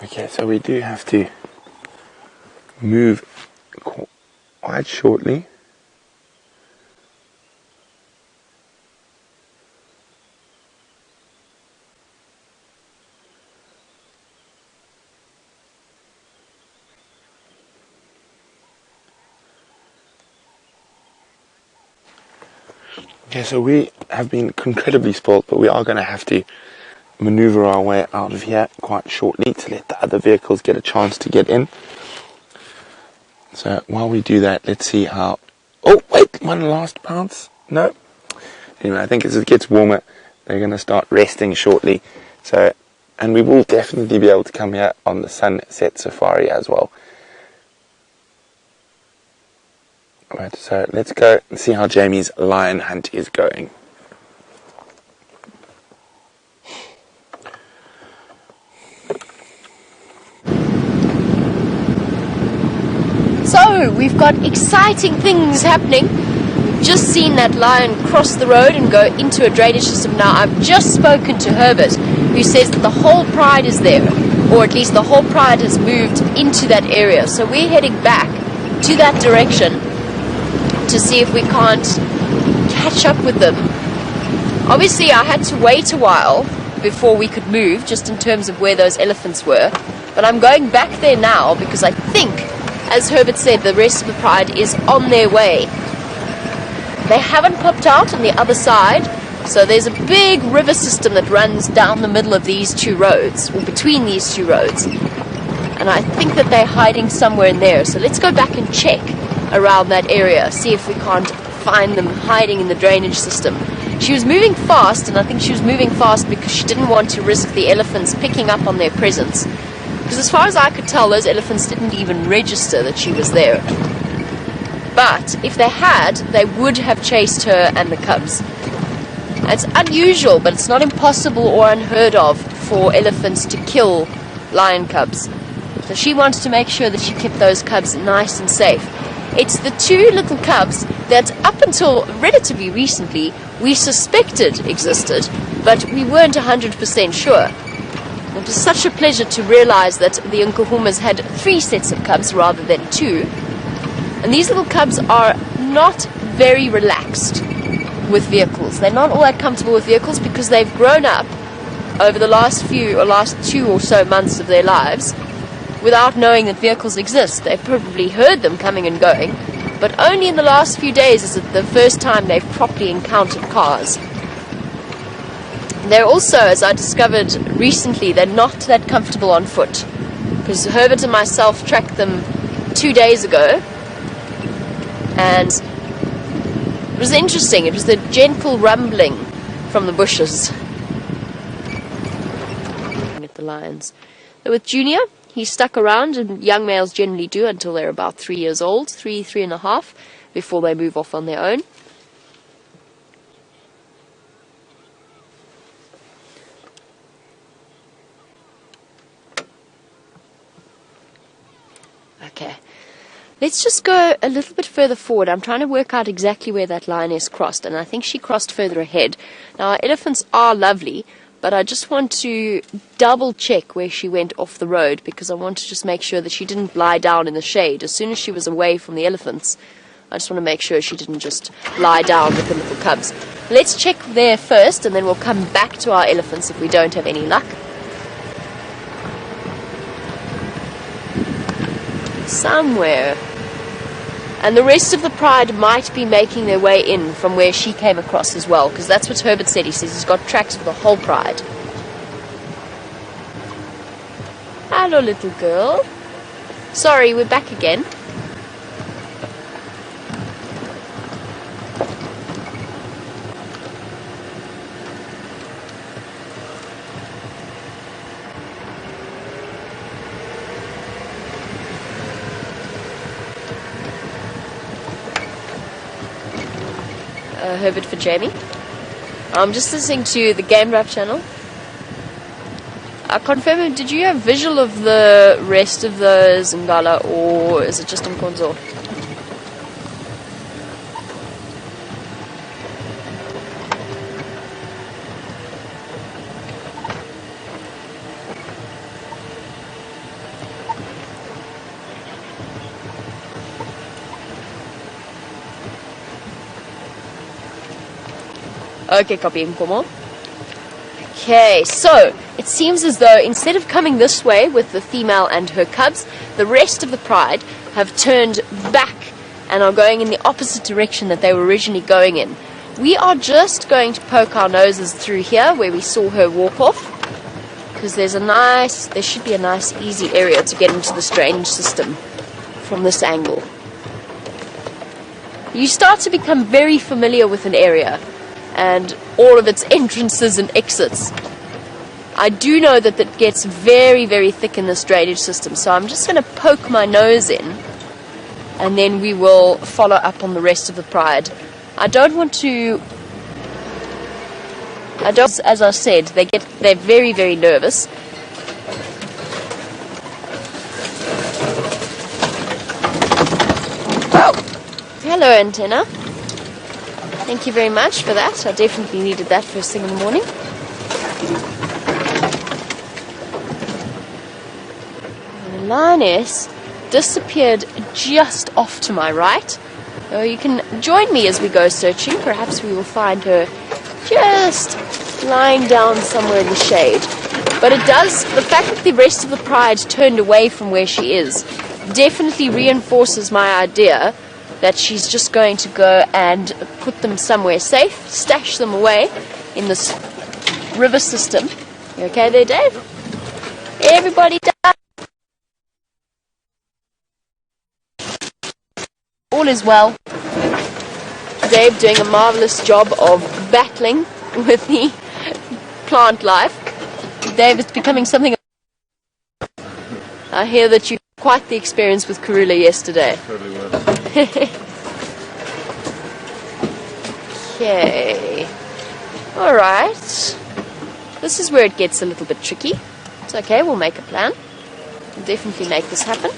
Okay, so we do have to move quite shortly. Okay, so we have been incredibly spoilt, but we are going to have to maneuver our way out of here quite shortly to let the other vehicles get a chance to get in. So while we do that, let's see how... Oh, wait, one last bounce. No. Anyway, I think as it gets warmer, they're going to start resting shortly. So, and we will definitely be able to come here on the sunset safari as well. Right, so let's go and see how Jamie's lion hunt is going. So, we've got exciting things happening. We've just seen that lion cross the road and go into a drainage system. Now, I've just spoken to Herbert, who says that the whole pride is there, or at least the whole pride has moved into that area. So we're heading back to that direction to see if we can't catch up with them. Obviously, I had to wait a while before we could move, just in terms of where those elephants were. But I'm going back there now because I think, as Herbert said, the rest of the pride is on their way. They haven't popped out on the other side, so there's a big river system that runs down the middle of these two roads, or between these two roads. And I think that they're hiding somewhere in there. So let's go back and check around that area, see if we can't find them hiding in the drainage system. She was moving fast, and I think she was moving fast because she didn't want to risk the elephants picking up on their presence. Because as far as I could tell, those elephants didn't even register that she was there. But if they had, they would have chased her and the cubs. It's unusual, but it's not impossible or unheard of for elephants to kill lion cubs. So she wanted to make sure that she kept those cubs nice and safe. It's the two little cubs that up until relatively recently we suspected existed, but we weren't 100% sure. It was such a pleasure to realize that the Nkuhumas had 3 sets of cubs rather than 2. And these little cubs are not very relaxed with vehicles. They're not all that comfortable with vehicles because they've grown up over the last 2 or so months of their lives without knowing that vehicles exist. They've probably heard them coming and going, but only in the last few days is it the first time they've properly encountered cars. They're also, as I discovered recently, they're not that comfortable on foot, because Herbert and myself tracked them 2 days ago, and it was interesting. It was the gentle rumbling from the bushes. At the lions. So with Junior, he stuck around, and young males generally do until they're about 3 years old, 3.5, before they move off on their own. Okay, let's just go a little bit further forward. I'm trying to work out exactly where that lioness crossed, and I think she crossed further ahead. Now, elephants are lovely, but I just want to double check where she went off the road, because I want to just make sure that she didn't lie down in the shade. As soon as she was away from the elephants, I just want to make sure she didn't just lie down with the little cubs. Let's check there first, and then we'll come back to our elephants if we don't have any luck. Somewhere. And the rest of the pride might be making their way in from where she came across as well, because that's what Herbert said. He says he's got tracks for the whole pride. Hello, little girl. Sorry, we're back again. Herbert for Jamie. I'm just listening to the Game Wrap channel. Confirm, did you have visual of the rest of the Zingala, or is it just on Konzo? Okay, copy Nkomo. Okay, so it seems as though instead of coming this way with the female and her cubs, the rest of the pride have turned back and are going in the opposite direction that they were originally going in. We are just going to poke our noses through here where we saw her walk off, because there should be a nice easy area to get into this drainage system from this angle. You start to become very familiar with an area and all of its entrances and exits. I do know that it gets very, very thick in this drainage system, so I'm just going to poke my nose in and then we will follow up on the rest of the pride. As I said, they're very, very nervous. Oh, hello, antenna. Thank you very much for that. I definitely needed that first thing in the morning. And the lioness disappeared just off to my right. So you can join me as we go searching. Perhaps we will find her just lying down somewhere in the shade. But the fact that the rest of the pride turned away from where she is definitely reinforces my idea that she's just going to go and put them somewhere safe, stash them away in this river system. You okay there, Dave? Everybody down. All is well. Dave doing a marvelous job of battling with the plant life. Dave, it's becoming something. I hear that you had quite the experience with Karula yesterday. Totally was. Okay. Alright. This is where it gets a little bit tricky. It's okay, we'll make a plan. We'll definitely make this happen.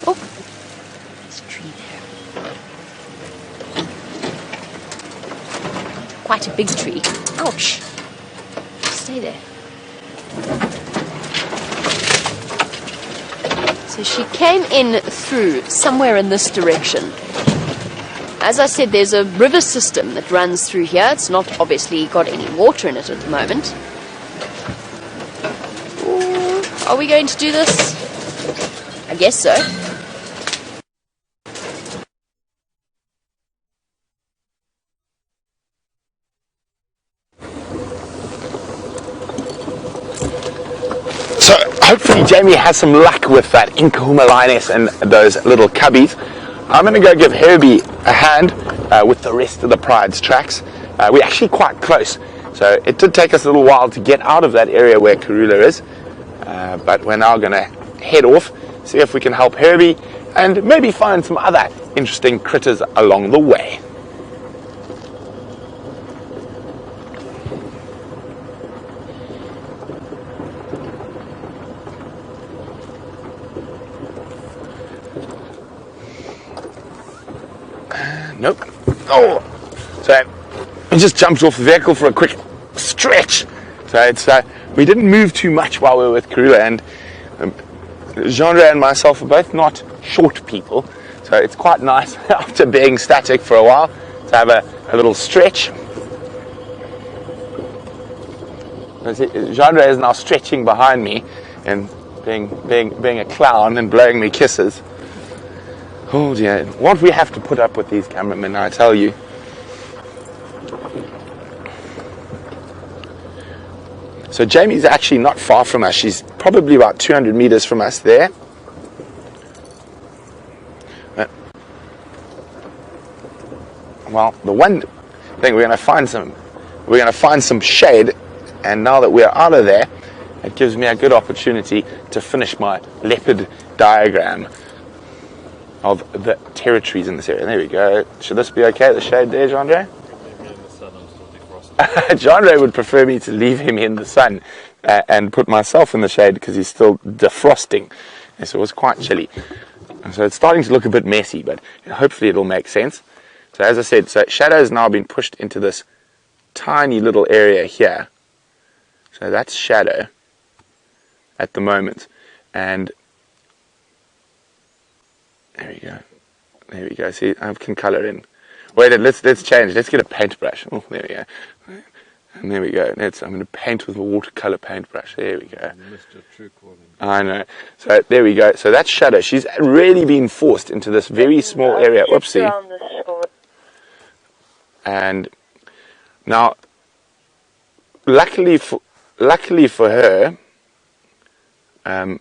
Oh, there's a tree there. Quite a big tree. Ouch. Stay there. So she came in through somewhere in this direction. As I said, there's a river system that runs through here. It's not obviously got any water in it at the moment. Ooh, are we going to do this? I guess so. So hopefully Jamie has some luck with that Inkahuma lioness and those little cubbies. I'm going to go give Herbie a hand with the rest of the pride's tracks. We're actually quite close, so it did take us a little while to get out of that area where Karula is, but we're now going to head off, see if we can help Herbie and maybe find some other interesting critters along the way. Nope. Oh, so we just jumped off the vehicle for a quick stretch. So it's we didn't move too much while we were with Karula, and Jean-Ray and myself are both not short people, so it's quite nice after being static for a while to have a little stretch. Jean-Ray is now stretching behind me and being a clown and blowing me kisses. Oh dear, what we have to put up with these cameramen, I tell you. So Jamie's actually not far from us. She's probably about 200 meters from us there. Well, the one thing we're going to find some shade, and now that we're out of there, it gives me a good opportunity to finish my leopard diagram of the territories in this area. There we go. Should this be okay, the shade there, Jean-Ray? Jean-Ray would prefer me to leave him in the sun and put myself in the shade because he's still defrosting. And so it was quite chilly. And so it's starting to look a bit messy, but hopefully it'll make sense. So as I said, so shadow has now been pushed into this tiny little area here. So that's shadow at the moment. And there we go. There we go. See, I can colour in. Wait, let's change. Let's get a paintbrush. Oh, there we go. And there we go. I'm going to paint with a watercolour paintbrush. There we go. I know. So there we go. So that's shadow. She's really been forced into this very small area. Oopsie. And now, luckily for her, why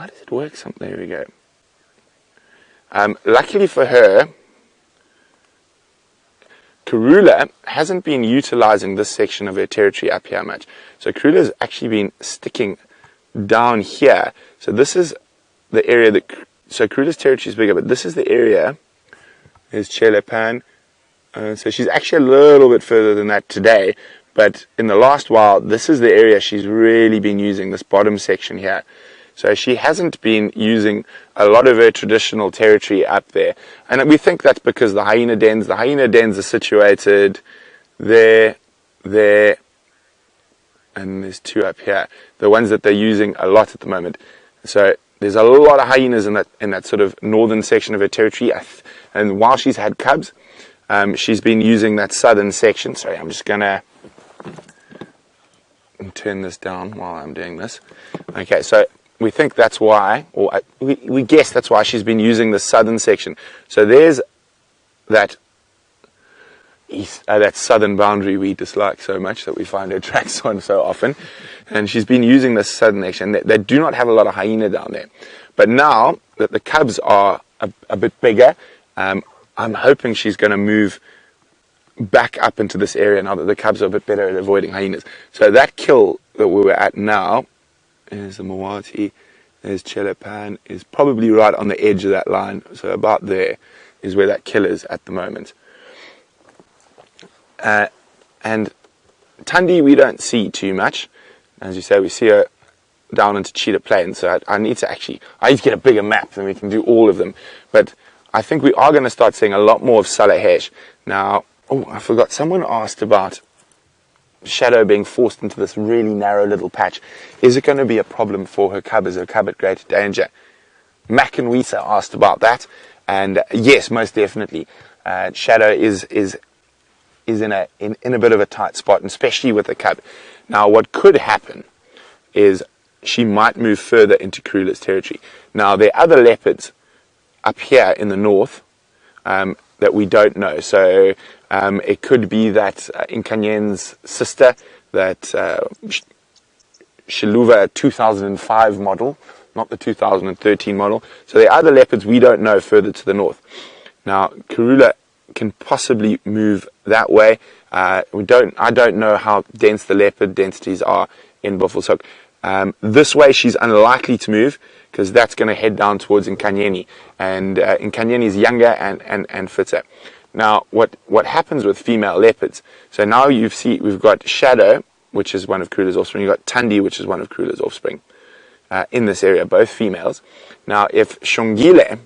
does it work? There we go. Luckily for her, Karula hasn't been utilizing this section of her territory up here much. So Karula's actually been sticking down here. So this is the area so Karula's territory is bigger, but this is the area. There's Chelepan. So she's actually a little bit further than that today, but in the last while, this is the area she's really been using, this bottom section here. So she hasn't been using a lot of her traditional territory up there. And we think that's because the hyena dens are situated there, and there's two up here. The ones that they're using a lot at the moment. So there's a lot of hyenas in that sort of northern section of her territory. And while she's had cubs, she's been using that southern section. Sorry, I'm just going to turn this down while I'm doing this. Okay, so we think that's why, or we guess that's why she's been using the southern section. So there's that that southern boundary we dislike so much that we find her tracks on so often. And she's been using the southern section. They do not have a lot of hyena down there. But now that the cubs are a bit bigger, I'm hoping she's going to move back up into this area now that the cubs are a bit better at avoiding hyenas. So that kill that we were at now, is the Mawati, there's Chelepan, is probably right on the edge of that line. So about there is where that kill is at the moment. And Tundi we don't see too much. As you say, we see her down into Cheetah Plains. So I need to get a bigger map, then we can do all of them. But I think we are going to start seeing a lot more of Salahesh. Now, I forgot, someone asked about Shadow being forced into this really narrow little patch. Is it going to be a problem for her cub? Is her cub at greater danger? Mac and Wisa asked about that, and yes, most definitely. Shadow is in a bit of a tight spot, and especially with the cub. Now, what could happen is she might move further into Karula's territory. Now, there are other leopards up here in the north that we don't know. So it could be that Inkanyen's sister, that Shiluva 2005 model, not the 2013 model. So there are other leopards we don't know further to the north. Now, Karula can possibly move that way. I don't know how dense the leopard densities are in Buffelshoek. This way she's unlikely to move, because that's going to head down towards Nkanyeni, and Nkanyeni is younger and fitter. Now, what happens with female leopards? So now we've got Shadow, which is one of Karula's offspring. You've got Tundi, which is one of Karula's offspring in this area, both females. Now, if Shongile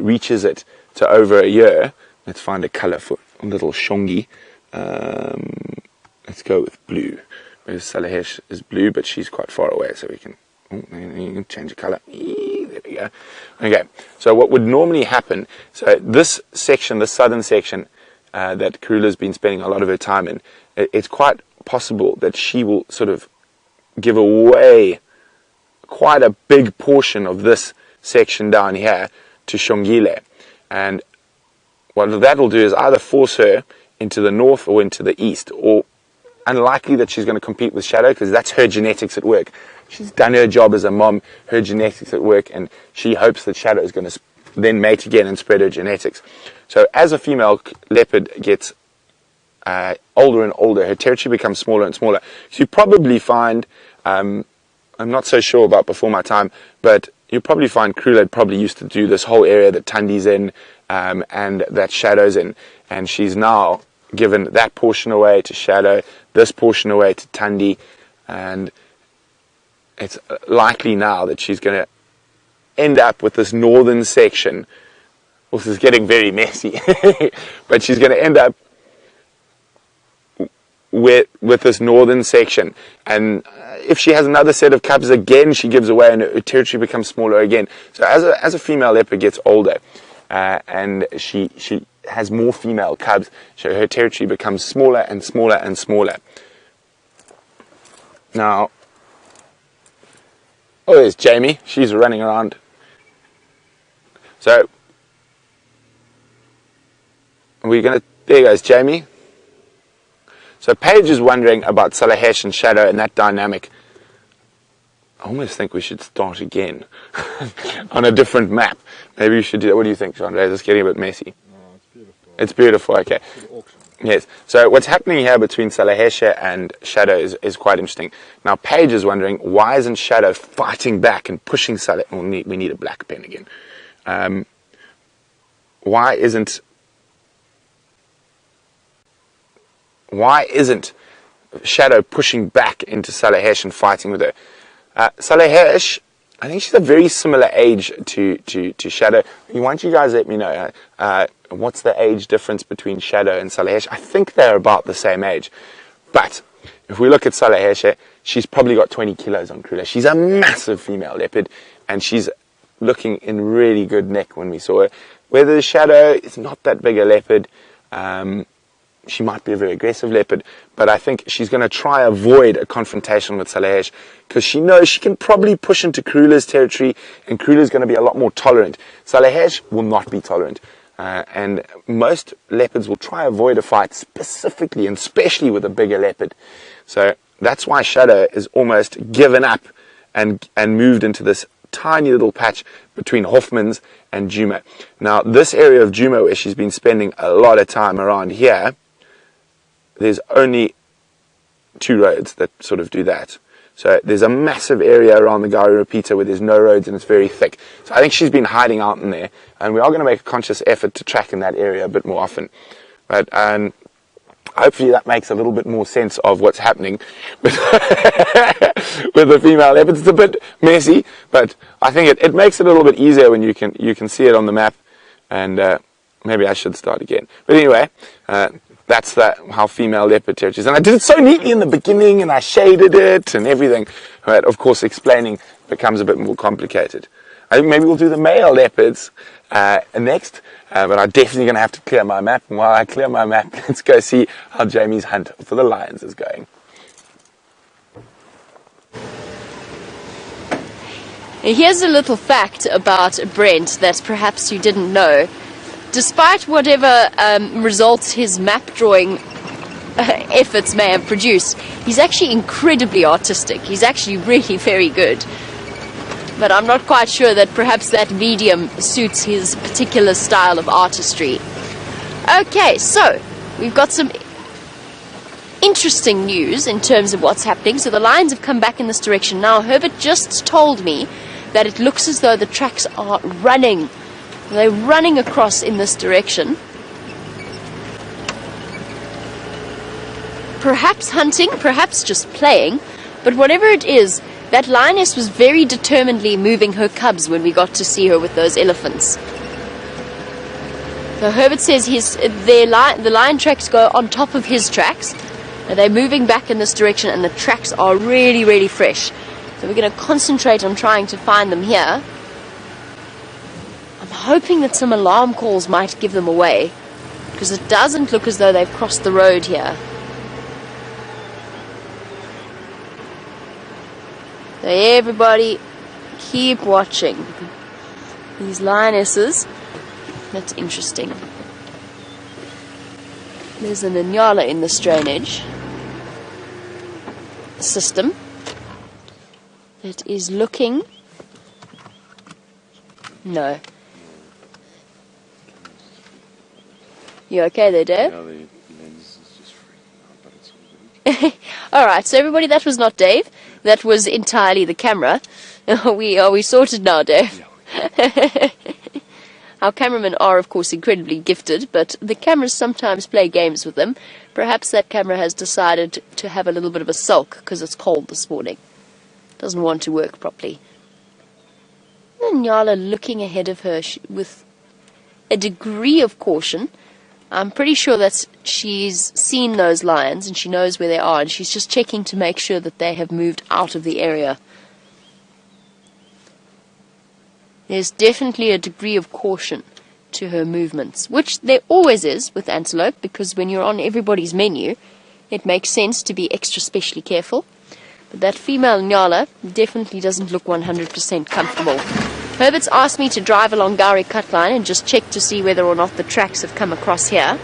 reaches it to over a year, let's find a color for little Shongi. Let's go with blue. Whereas Salahesh is blue, but she's quite far away, so we can change the color. There we go. Okay, so what would normally happen, so this section, the southern section that Karula's been spending a lot of her time in, it's quite possible that she will sort of give away quite a big portion of this section down here to Shongile. And what that'll do is either force her into the north or into the east, or unlikely that she's going to compete with Shadow, because that's her genetics at work. She's done her job as a mom, her genetics at work, and she hopes that Shadow is going to then mate again and spread her genetics. So as a female leopard gets older and older, her territory becomes smaller and smaller. So you probably find, I'm not so sure about before my time, but you'll probably find Karula probably used to do this whole area that Tundi's in, and that Shadow's in, and she's now given that portion away to Shadow, this portion away to Tundi, and it's likely now that she's going to end up with this northern section. This is getting very messy, but she's going to end up with this northern section, and if she has another set of cubs again, she gives away and her territory becomes smaller again. So as a female leopard gets older, and she has more female cubs, so her territory becomes smaller and smaller and smaller. Now, oh, there's Jamie. She's running around. So there goes Jamie. So Paige is wondering about Salahesh and Shadow and that dynamic. I almost think we should start again on a different map. Maybe we should do that. What do you think, Chandra? Is this getting a bit messy? No, it's beautiful. It's beautiful, okay. Yes. So what's happening here between Salahesh and Shadow is quite interesting. Now Paige is wondering, why isn't Shadow fighting back and pushing Salahesh? We need a black pen again. Why isn't Shadow pushing back into Salahesh and fighting with her? Salahesh, I think she's a very similar age to Shadow. Why don't you guys let me know what's the age difference between Shadow and Salahesh? I think they're about the same age. But if we look at Salahesh, she's probably got 20 kilos on Karula. She's a massive female leopard, and she's looking in really good nick when we saw her. Whether the Shadow is not that big a leopard, she might be a very aggressive leopard, but I think she's going to try avoid a confrontation with Salahesh because she knows she can probably push into Karula's territory, and Karula's going to be a lot more tolerant. Salahesh will not be tolerant, and most leopards will try avoid a fight specifically and especially with a bigger leopard. So that's why Shadow is almost given up and moved into this tiny little patch between Hoffman's and Djuma. Now this area of Djuma where she's been spending a lot of time around here, there's only 2 roads that sort of do that. So there's a massive area around the Gari repeater where there's no roads and it's very thick. So I think she's been hiding out in there, and we are going to make a conscious effort to track in that area a bit more often. But hopefully that makes a little bit more sense of what's happening with, with the female leopards. It's a bit messy, but I think it makes it a little bit easier when you can see it on the map. And maybe I should start again. But anyway, that's how female leopard territories. And I did it so neatly in the beginning, and I shaded it and everything. But of course, explaining becomes a bit more complicated. I think maybe we'll do the male leopards next. But I'm definitely going to have to clear my map. And while I clear my map, let's go see how Jamie's hunt for the lions is going. Here's a little fact about Brent that perhaps you didn't know. Despite whatever results his map drawing efforts may have produced, he's actually incredibly artistic. He's actually really very good. But I'm not quite sure that perhaps that medium suits his particular style of artistry. Okay, so we've got some interesting news in terms of what's happening. So the lions have come back in this direction. Now, Herbert just told me that it looks as though the tracks are running. They're running across in this direction. Perhaps hunting, perhaps just playing, but whatever it is, that lioness was very determinedly moving her cubs when we got to see her with those elephants. So Herbert says the lion tracks go on top of his tracks, and they're moving back in this direction, and the tracks are really, really fresh. So we're going to concentrate on trying to find them here. I'm hoping that some alarm calls might give them away, because it doesn't look as though they've crossed the road here. So everybody keep watching these lionesses. That's interesting. There's an Inyala in this drainage system that is looking. No. You okay there, Dave? Yeah, the lens is just freaking out, but it's all good. Alright, so everybody, that was not Dave. That was entirely the camera. Are we sorted now, Dave? Yeah. Our cameramen are, of course, incredibly gifted, but the cameras sometimes play games with them. Perhaps that camera has decided to have a little bit of a sulk because it's cold this morning. Doesn't want to work properly. And Nyala looking ahead of her with a degree of caution. I'm pretty sure that she's seen those lions and she knows where they are, and she's just checking to make sure that they have moved out of the area. There's definitely a degree of caution to her movements, which there always is with antelope, because when you're on everybody's menu, it makes sense to be extra specially careful. But that female Nyala definitely doesn't look 100% comfortable. Herbert's asked me to drive along Gowrie Cutline and just check to see whether or not the tracks have come across here.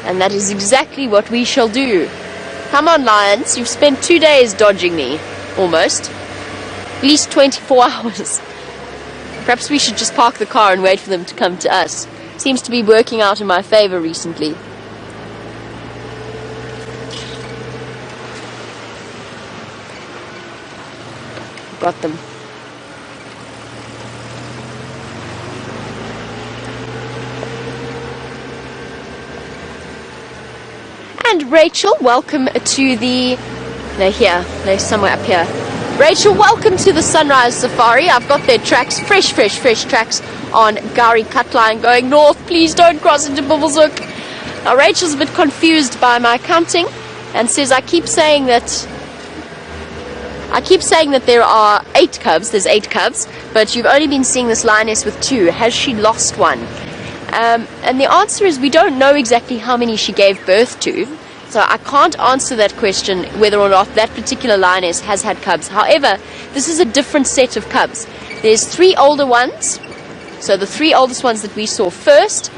And that is exactly what we shall do. Come on, lions, you've spent 2 days dodging me, almost. At least 24 hours. Perhaps we should just park the car and wait for them to come to us. Seems to be working out in my favor recently. Got them. And Rachel, welcome to the... They're here. They're somewhere up here. Rachel, welcome to the Sunrise Safari. I've got their tracks, fresh tracks on Gowrie Cutline going north. Please don't cross into Bubblezook. Now Rachel's a bit confused by my counting and says I keep saying that there are 8 cubs. There's 8 cubs, but you've only been seeing this lioness with 2. Has she lost one? And the answer is we don't know exactly how many she gave birth to. So I can't answer that question whether or not that particular lioness has had cubs. However, this is a different set of cubs. There's 3 older ones. So the 3 oldest ones that we saw first.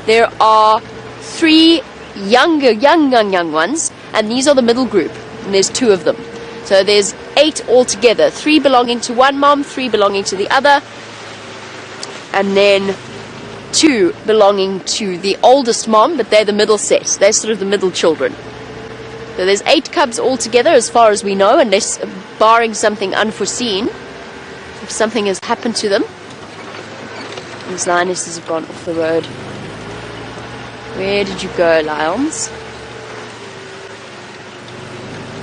There are 3 young ones, and these are the middle group. And there's 2 of them. So there's 8 altogether. 3 belonging to one mom, 3 belonging to the other, and then 2 belonging to the oldest mom, but they're the middle set. They're sort of the middle children. So there's 8 cubs altogether as far as we know, unless barring something unforeseen. If something has happened to them. These lionesses have gone off the road. Where did you go, lions?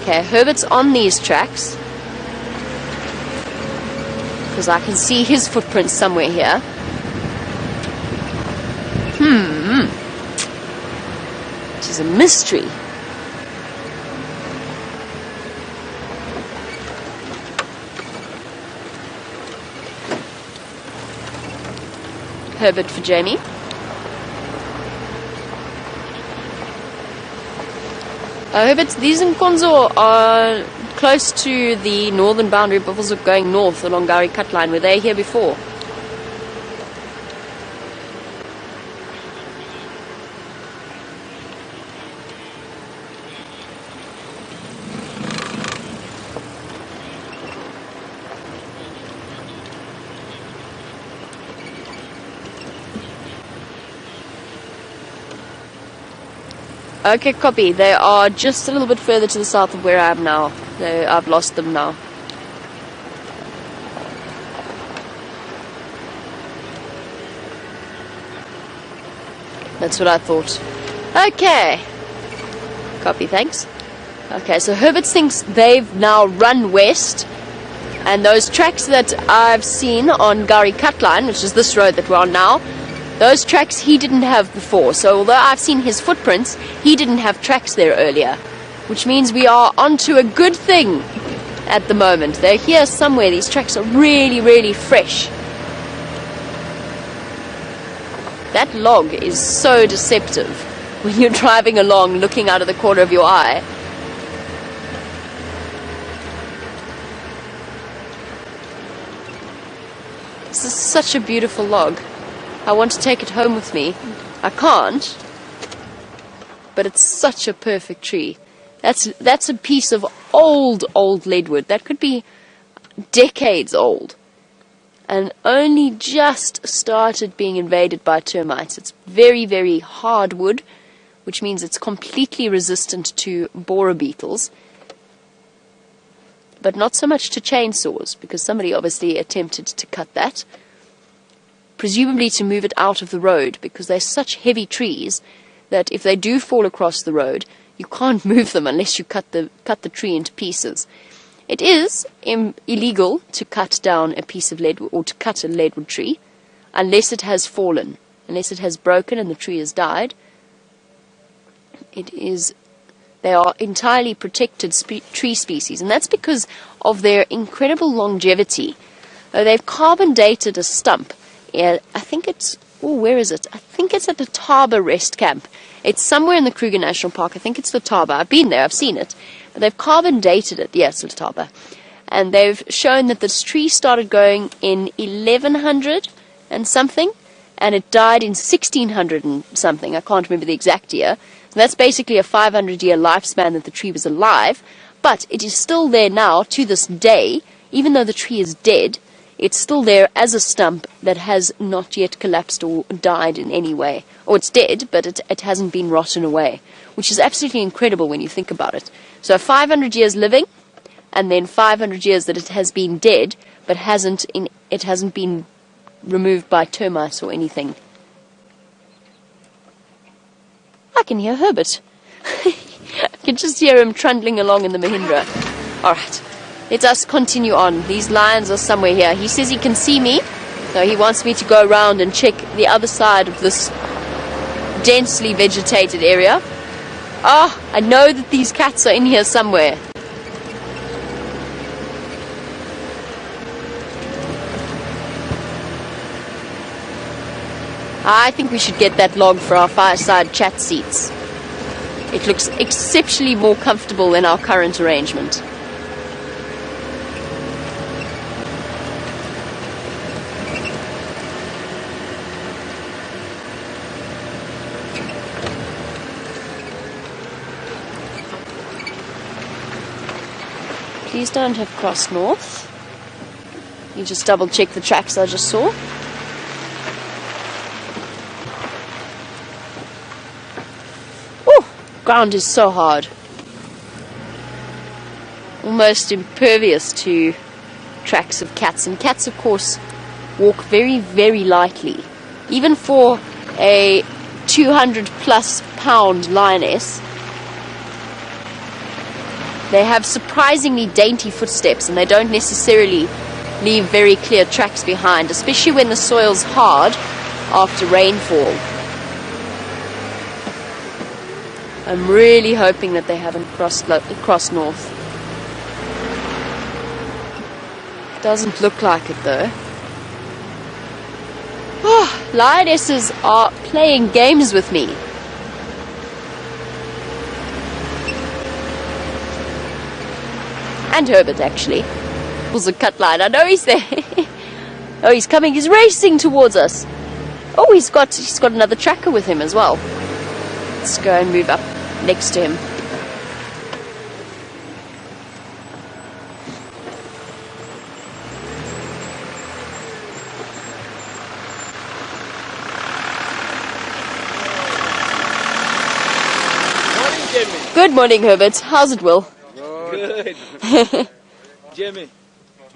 Okay, Herbert's on these tracks. Because I can see his footprints somewhere here. Which is a mystery. Herbert for Jamie. Herbert, these Nkonzo are close to the northern boundary of Buffelshoek going north along Gowrie Cutline. Were they here before? Okay, copy. They are just a little bit further to the south of where I am now. I've lost them now. That's what I thought. Okay. Copy, thanks. Okay, so Herbert thinks they've now run west. And those tracks that I've seen on Gowrie Cutline, which is this road that we're on now, those tracks he didn't have before. So although I've seen his footprints, he didn't have tracks there earlier. Which means we are onto a good thing at the moment. They're here somewhere. These tracks are really fresh. That log is so deceptive when you're driving along looking out of the corner of your eye. This is such a beautiful log. I want to take it home with me. I can't, but it's such a perfect tree. That's a piece of old leadwood. That could be decades old. And only just started being invaded by termites. It's very hard wood, which means it's completely resistant to borer beetles. But not so much to chainsaws, because somebody obviously attempted to cut that. Presumably to move it out of the road, because they're such heavy trees that if they do fall across the road, you can't move them unless you cut the tree into pieces. It is illegal to cut down a piece of leadwood, or to cut a leadwood tree, unless it has fallen, unless it has broken and the tree has died. They are entirely protected tree species, and that's because of their incredible longevity. They've carbon dated a stump. I think it's, where is it? I think it's at the Taba Rest Camp. It's somewhere in the Kruger National Park. I think it's the Taba. I've been there, I've seen it. But they've carbon dated it. Yes, it's the Taba. And they've shown that this tree started going in 1100 and something, and it died in 1600 and something. I can't remember the exact year. So that's basically a 500-year lifespan that the tree was alive. But it is still there now to this day, even though the tree is dead. It's still there as a stump that has not yet collapsed or died in any way. Or it's dead, but it hasn't been rotten away, which is absolutely incredible when you think about it. So 500 years living, and then 500 years that it has been dead, but it hasn't been removed by termites or anything. I can hear Herbert. I can just hear him trundling along in the Mahindra. Alright, let us continue on. These lions are somewhere here. He says he can see me, so he wants me to go around and check the other side of this densely vegetated area. I know that these cats are in here somewhere. I think we should get that log for our fireside chat seats. It looks exceptionally more comfortable than our current arrangement. Please don't have crossed north. You just double check the tracks I just saw. Ground is so hard, almost impervious to tracks of cats, and cats of course walk very, very lightly. Even for a 200+ pound lioness, they have surprisingly dainty footsteps, and they don't necessarily leave very clear tracks behind, especially when the soil's hard after rainfall. I'm really hoping that they haven't crossed north. Doesn't look like it though. Lionesses are playing games with me. And Herbert actually. It was a cut line. I know he's there. Oh, he's coming. He's racing towards us. Oh, he's got another tracker with him as well. Let's go and move up next to him. Morning, Jamie. Good morning, Herbert. How's it, Will? Good. Jamie,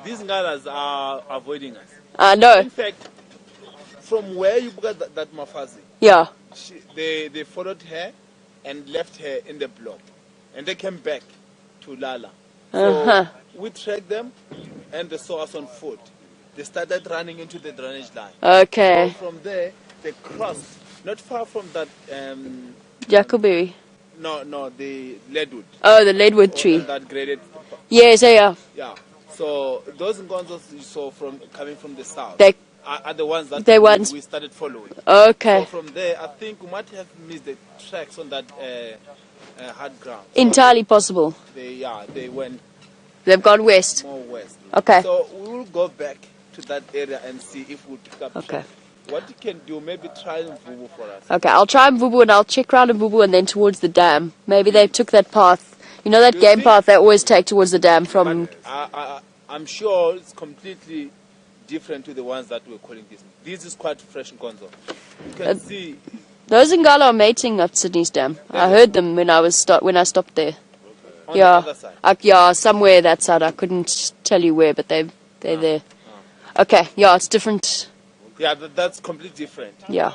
these guys are avoiding us. No. In fact, from where you got that Mafazi, Yeah. they followed her and left her in the block, and they came back to Lala. So we tracked them, and they saw us on foot. They started running into the drainage line. Okay. So from there, they crossed, not far from that. Jacoberry. No, the leadwood. Oh, the leadwood tree. That graded. Yes, yeah. Yeah. So those Ngonzos you saw coming from the south. They are the ones that we started following. Okay. So from there, I think we might have missed the tracks on that hard ground. So entirely possible. They went. They've gone west. More west. Okay. So we will go back to that area and see if we pick up. Okay. Tracks. What you can do, maybe try Mvubu for us. Okay, I'll try Mvubu and I'll check around Mvubu and then towards the dam. Maybe they took that path. You know that game path they always take towards the dam from. But I'm sure it's completely different to the ones that we're calling this. This is quite fresh Nkonzo. You can see. Those Ngala are mating at Sydney's dam. I heard them when I stopped there. On the other side. Yeah, somewhere that side. I couldn't tell you where, but they're there. Okay, yeah, it's different. Yeah, that's completely different. Yeah.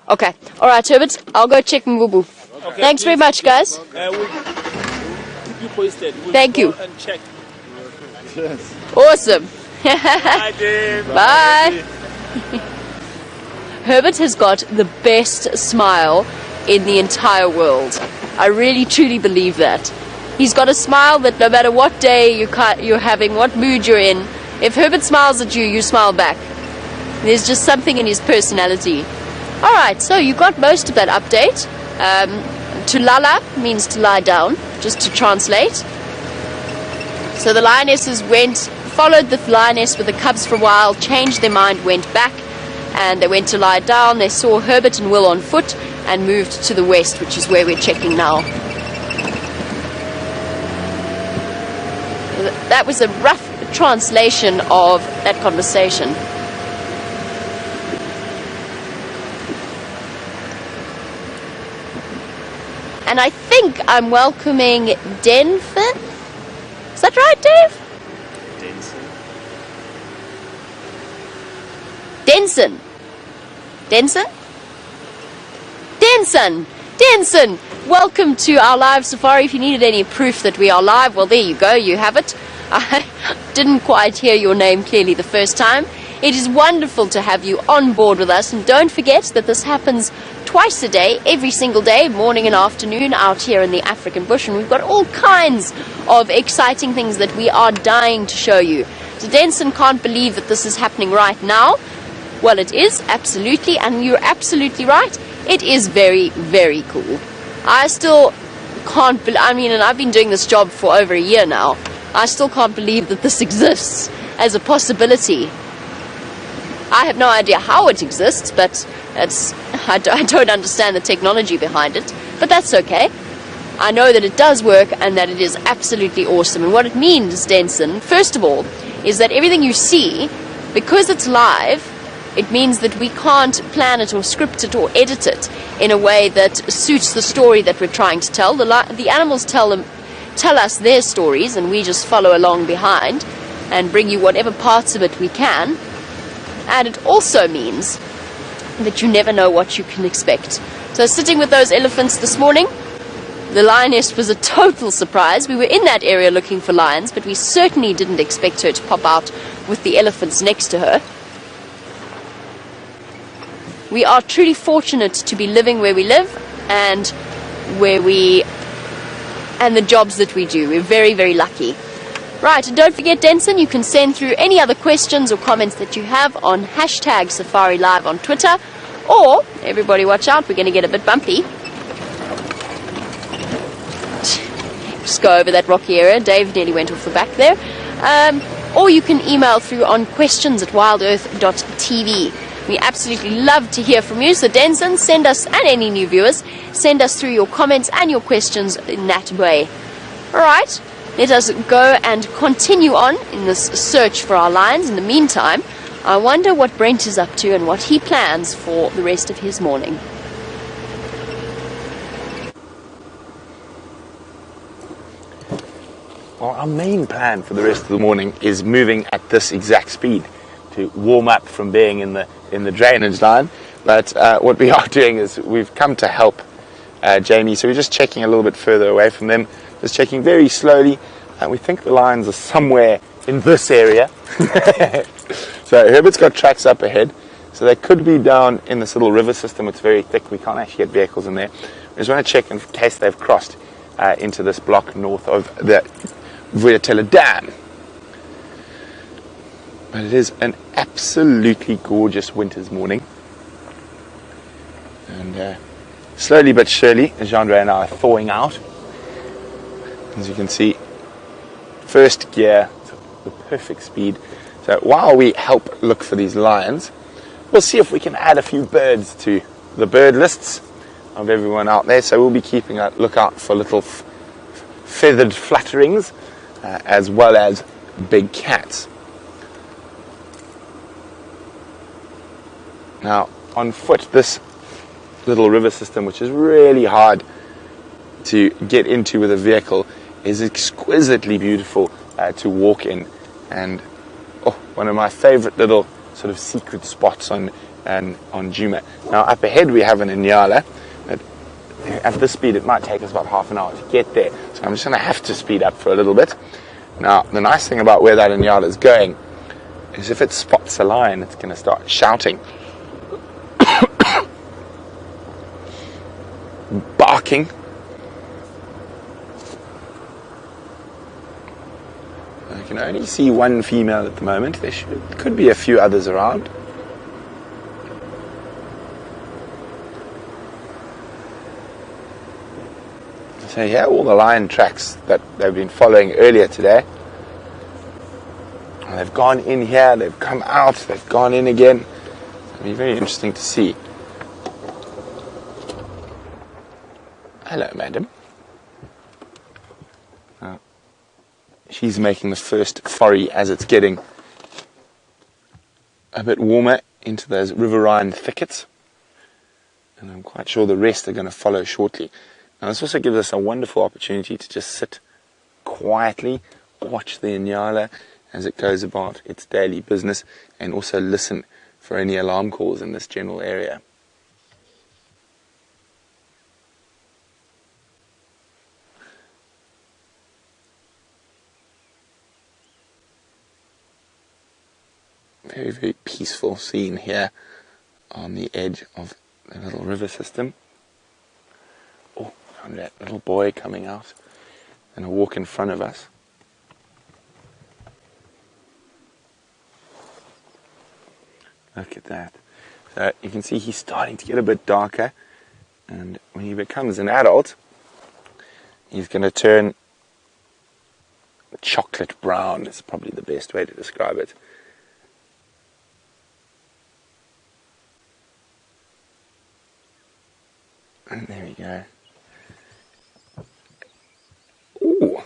Okay. All right, Herbert. I'll go check Mvubu. Okay, thanks very much, guys. We'll keep you posted. We'll Thank you. And check. Yes. Awesome. Bye, Dave. Bye. Herbert has got the best smile in the entire world. I really truly believe that. He's got a smile that no matter what day you're having, what mood you're in, if Herbert smiles at you, you smile back. There's just something in his personality. Alright, so you got most of that update. Tulala means to lie down, just to translate. So the lionesses followed the lioness with the cubs for a while, changed their mind, went back, and they went to lie down. They saw Herbert and Will on foot and moved to the west, which is where we're checking now. That was a rough translation of that conversation. And I think I'm welcoming Denford. Is that right, Dave? Denson. Denson! Welcome to our live safari. If you needed any proof that we are live, well, there you go, you have it. I didn't quite hear your name clearly the first time. It is wonderful to have you on board with us, and don't forget that this happens twice a day, every single day, morning and afternoon, out here in the African bush, and we've got all kinds of exciting things that we are dying to show you. So Denson can't believe that this is happening right now. Well, it is, absolutely, and you're absolutely right. It is very, very cool. I still can't believe, and I've been doing this job for over a year now. I still can't believe that this exists as a possibility. I have no idea how it exists, but I don't understand the technology behind it. But that's okay. I know that it does work and that it is absolutely awesome. And what it means, Denson, first of all, is that everything you see, because it's live, it means that we can't plan it or script it or edit it in a way that suits the story that we're trying to tell. The animals tell us their stories, and we just follow along behind and bring you whatever parts of it we can. And it also means that you never know what you can expect. So sitting with those elephants this morning, the lioness was a total surprise. We were in that area looking for lions, but we certainly didn't expect her to pop out with the elephants next to her. We are truly fortunate to be living where we live and the jobs that we do. We're very, very lucky. Right, and don't forget, Denson, you can send through any other questions or comments that you have on hashtag Safari Live on Twitter, or, everybody watch out, we're going to get a bit bumpy. Just go over that rocky area. Dave nearly went off the back there. Or you can email through on questions@wildearth.tv. We absolutely love to hear from you. So Denson, send us, and any new viewers, send us through your comments and your questions in that way. Alright, let us go and continue on in this search for our lions. In the meantime, I wonder what Brent is up to and what he plans for the rest of his morning. Well, our main plan for the rest of the morning is moving at this exact speed to warm up from being in the drainage line. But what we are doing is we've come to help Jamie, so we're just checking a little bit further away from them, just checking very slowly, and we think the lions are somewhere in this area. So Herbert's got tracks up ahead, so they could be down in this little river system. It's very thick, we can't actually get vehicles in there. We just want to check in case they've crossed into this block north of the Vuyatela Dam. But it is an absolutely gorgeous winter's morning. And slowly but surely, Jeandre and I are thawing out. As you can see, first gear, the perfect speed. So while we help look for these lions, we'll see if we can add a few birds to the bird lists of everyone out there. So we'll be keeping a lookout for little feathered flutterings, as well as big cats. Now, on foot, this little river system, which is really hard to get into with a vehicle, is exquisitely beautiful to walk in, and one of my favorite little sort of secret spots on Djuma. Now, up ahead we have an Inyala. At this speed, it might take us about half an hour to get there, so I'm just going to have to speed up for a little bit. Now, the nice thing about where that Inyala is going is if it spots a lion, it's going to start shouting. barking. I can only see one female at the moment. There could be a few others around. So here are all the lion tracks that they've been following earlier today. And they've gone in here, they've come out, they've gone in again. It'll be very interesting to see. Hello, madam. She's making the first foray as it's getting a bit warmer into those riverine thickets. And I'm quite sure the rest are going to follow shortly. Now this also gives us a wonderful opportunity to just sit quietly, watch the Inyala as it goes about its daily business, and also listen for any alarm calls in this general area. Very, very peaceful scene here on the edge of the little river system. Oh, found that little boy coming out and a walk in front of us. Look at that. So you can see he's starting to get a bit darker, and when he becomes an adult, he's going to turn chocolate brown. Is probably the best way to describe it. And there we go. Ooh.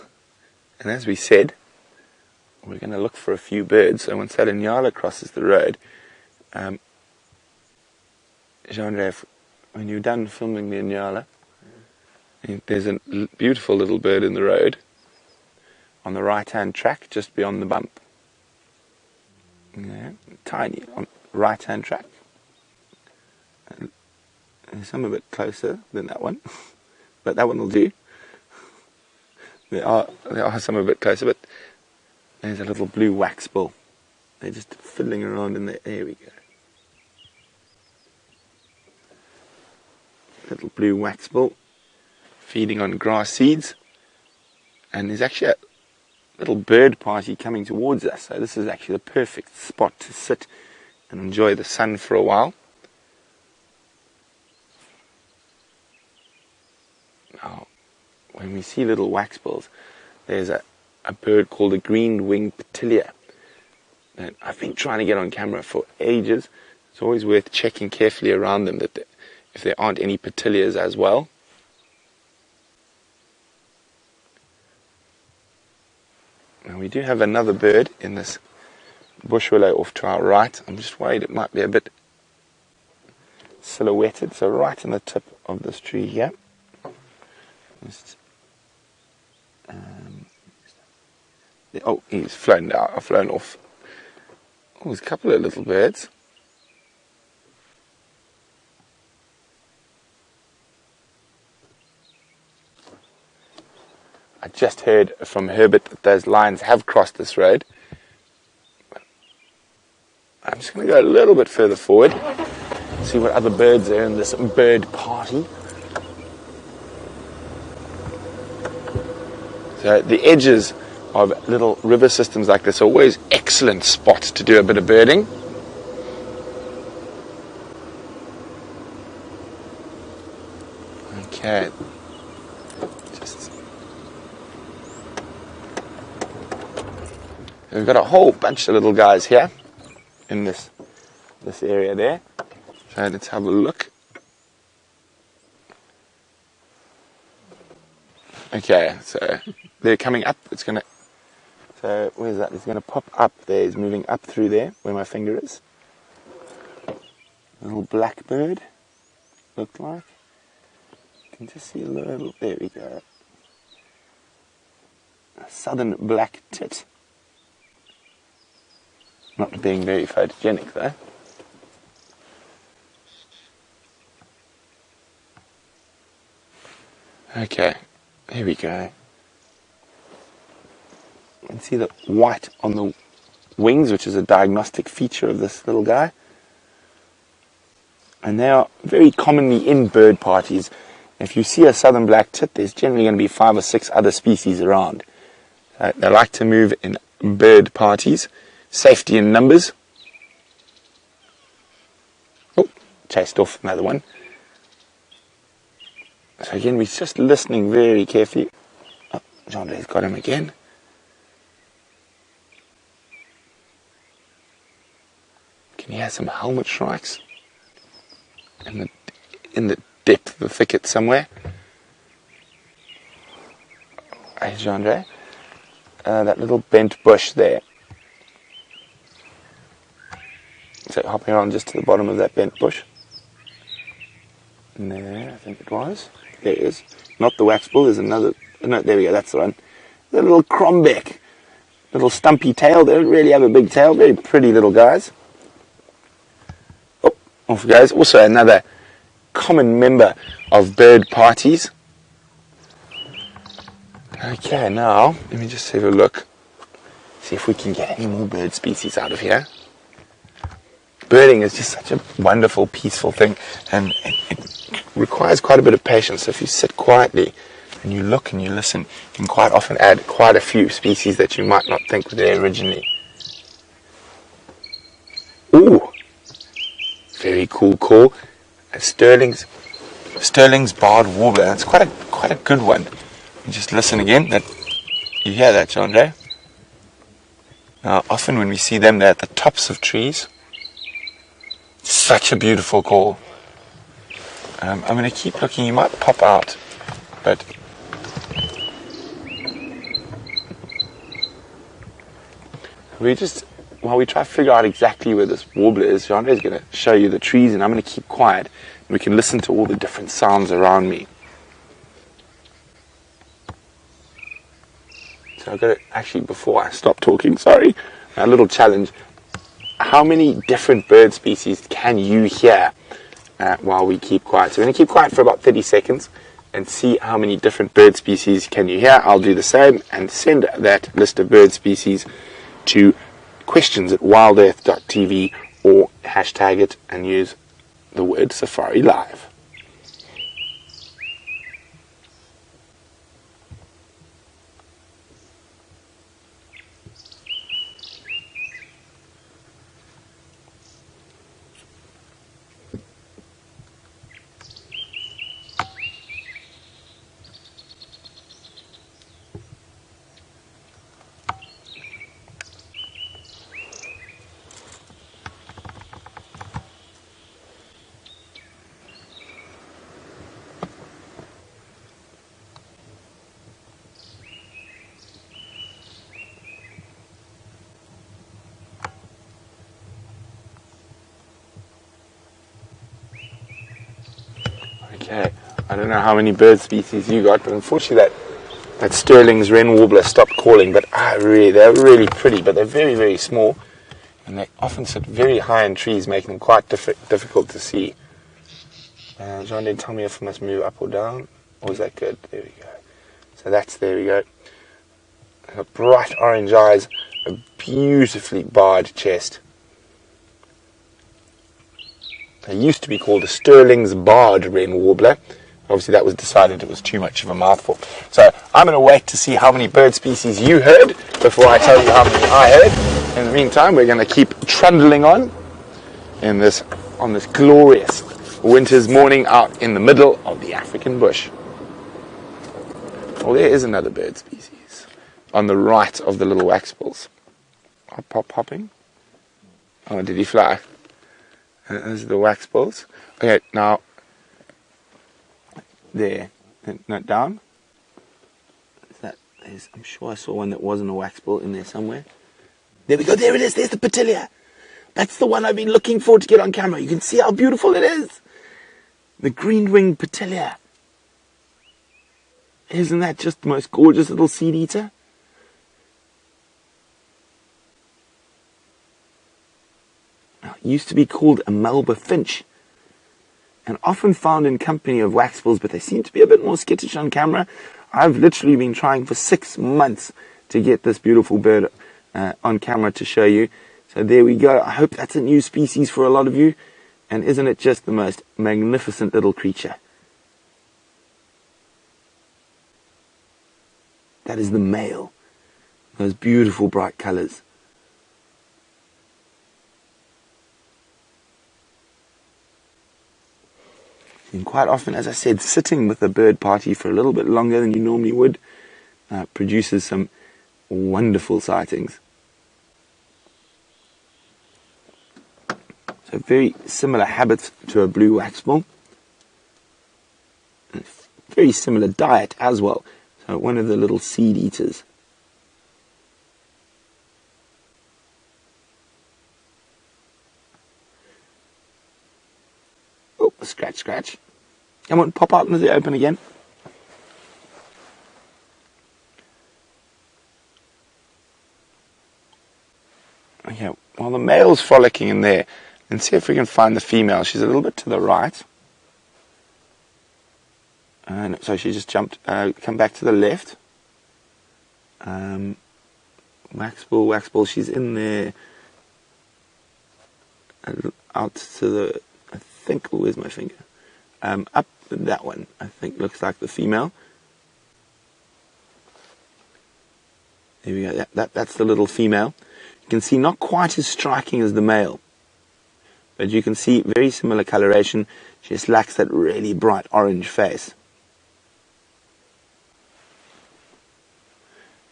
And as we said, we're going to look for a few birds. So once that Inyala crosses the road, Jean-Ray, when you're done filming the Inyala, there's a beautiful little bird in the road on the right-hand track, just beyond the bump. Yeah, tiny, on the right-hand track. Some a bit closer than that one, but that one will do. There are some a bit closer, but there's a little blue waxbill. They're just fiddling around in there. There we go. Little blue waxbill feeding on grass seeds, and there's actually a little bird party coming towards us. So this is actually the perfect spot to sit and enjoy the sun for a while. Now, when we see little waxbills, there's a bird called a green-winged petilia that I've been trying to get on camera for ages. It's always worth checking carefully around them that if there aren't any petilias as well. Now we do have another bird in this bush willow off to our right. I'm just worried it might be a bit silhouetted, so right in the tip of this tree here. Oh, he's flown off. Oh, there's a couple of little birds. I just heard from Herbert that those lions have crossed this road. I'm just going to go a little bit further forward, see what other birds are in this bird party. So the edges of little river systems like this are always excellent spots to do a bit of birding. Okay. We've got a whole bunch of little guys here in this area there. So let's have a look. Okay, so they're coming up. So where's that? It's gonna pop up there. It's moving up through there where my finger is. A little blackbird, looked like. You can just see a little. There we go. A southern black tit. Not being very photogenic though. Okay, here we go. You can see the white on the wings, which is a diagnostic feature of this little guy. And they are very commonly in bird parties If you see a southern black tit, there's generally going to be 5 or 6 other species around. They like to move in bird parties. Safety in numbers. Oh, chased off another one. So again, we're just listening very carefully. Oh, Jean-Andre's got him again. Can you hear some helmet strikes in the depth of the thicket somewhere? Hey, Jean-Andre, that little bent bush there. So hopping around just to the bottom of that bent bush. And there, I think it was. There it is. Not the waxbull, there's another. No, there we go, that's the one. The little crombeck. Little stumpy tail. They don't really have a big tail. Very pretty little guys. Oh, off it goes. Also another common member of bird parties. Okay, now, let me just have a look. See if we can get any more bird species out of here. Birding is just such a wonderful, peaceful thing, and it requires quite a bit of patience. So if you sit quietly and you look and you listen, you can quite often add quite a few species that you might not think were there originally. Ooh, very cool call. Sterling's barred warbler. That's quite a good one. You just listen again. That you hear that, Jean-Andre? Now, often when we see them, they're at the tops of trees. Such a beautiful call. I'm going to keep looking. You might pop out, but while we try to figure out exactly where this warbler is, Jean-Andre is going to show you the trees, and I'm going to keep quiet, and we can listen to all the different sounds around me. So I've got to actually, before I stop talking, sorry, a little challenge. How many different bird species can you hear while we keep quiet? So we're going to keep quiet for about 30 seconds and see how many different bird species can you hear. I'll do the same and send that list of bird species to questions@WildEarthTV or hashtag it and use the word Safari Live. Okay, I don't know how many bird species you got, but unfortunately that Sterling's wren warbler stopped calling. But they're really pretty, but they're very, very small, and they often sit very high in trees, making them quite difficult to see. John didn't tell me if I must move up or down, or is that good? There we go. So there we go. Bright orange eyes, a beautifully barred chest. They used to be called a Sterling's barred wren warbler. Obviously that was decided it was too much of a mouthful. So I'm going to wait to see how many bird species you heard before I tell you how many I heard. In the meantime, we're going to keep trundling on on this glorious winter's morning out in the middle of the African bush. Oh, there is another bird species on the right of the little waxbulls. Hopping. Oh, did he fly? Those are the waxbulls. Okay, now, there. No, down. I'm sure I saw one that wasn't a waxbull in there somewhere. There we go, there it is, there's the petilia. That's the one I've been looking for to get on camera. You can see how beautiful it is. The green-winged petilia. Isn't that just the most gorgeous little seed eater? Now, it used to be called a Melba finch, and often found in company of waxbulls, but they seem to be a bit more skittish on camera. I've literally been trying for 6 months to get this beautiful bird on camera to show you. So there we go. I hope that's a new species for a lot of you. And isn't it just the most magnificent little creature? That is the male. Those beautiful bright colours. And quite often, as I said, sitting with a bird party for a little bit longer than you normally would produces some wonderful sightings. So very similar habits to a blue waxbill. Very similar diet as well. So one of the little seed eaters. Oh, scratch, scratch. Come on, pop out into the open again. Okay, while the male's frolicking in there, and see if we can find the female. She's a little bit to the right. And so she just jumped, come back to the left. Waxbill, she's in there. Out to the, I think, oh, where's my finger? Up that one, I think, looks like the female. There we go, that's the little female. You can see not quite as striking as the male. But you can see very similar coloration. She just lacks that really bright orange face.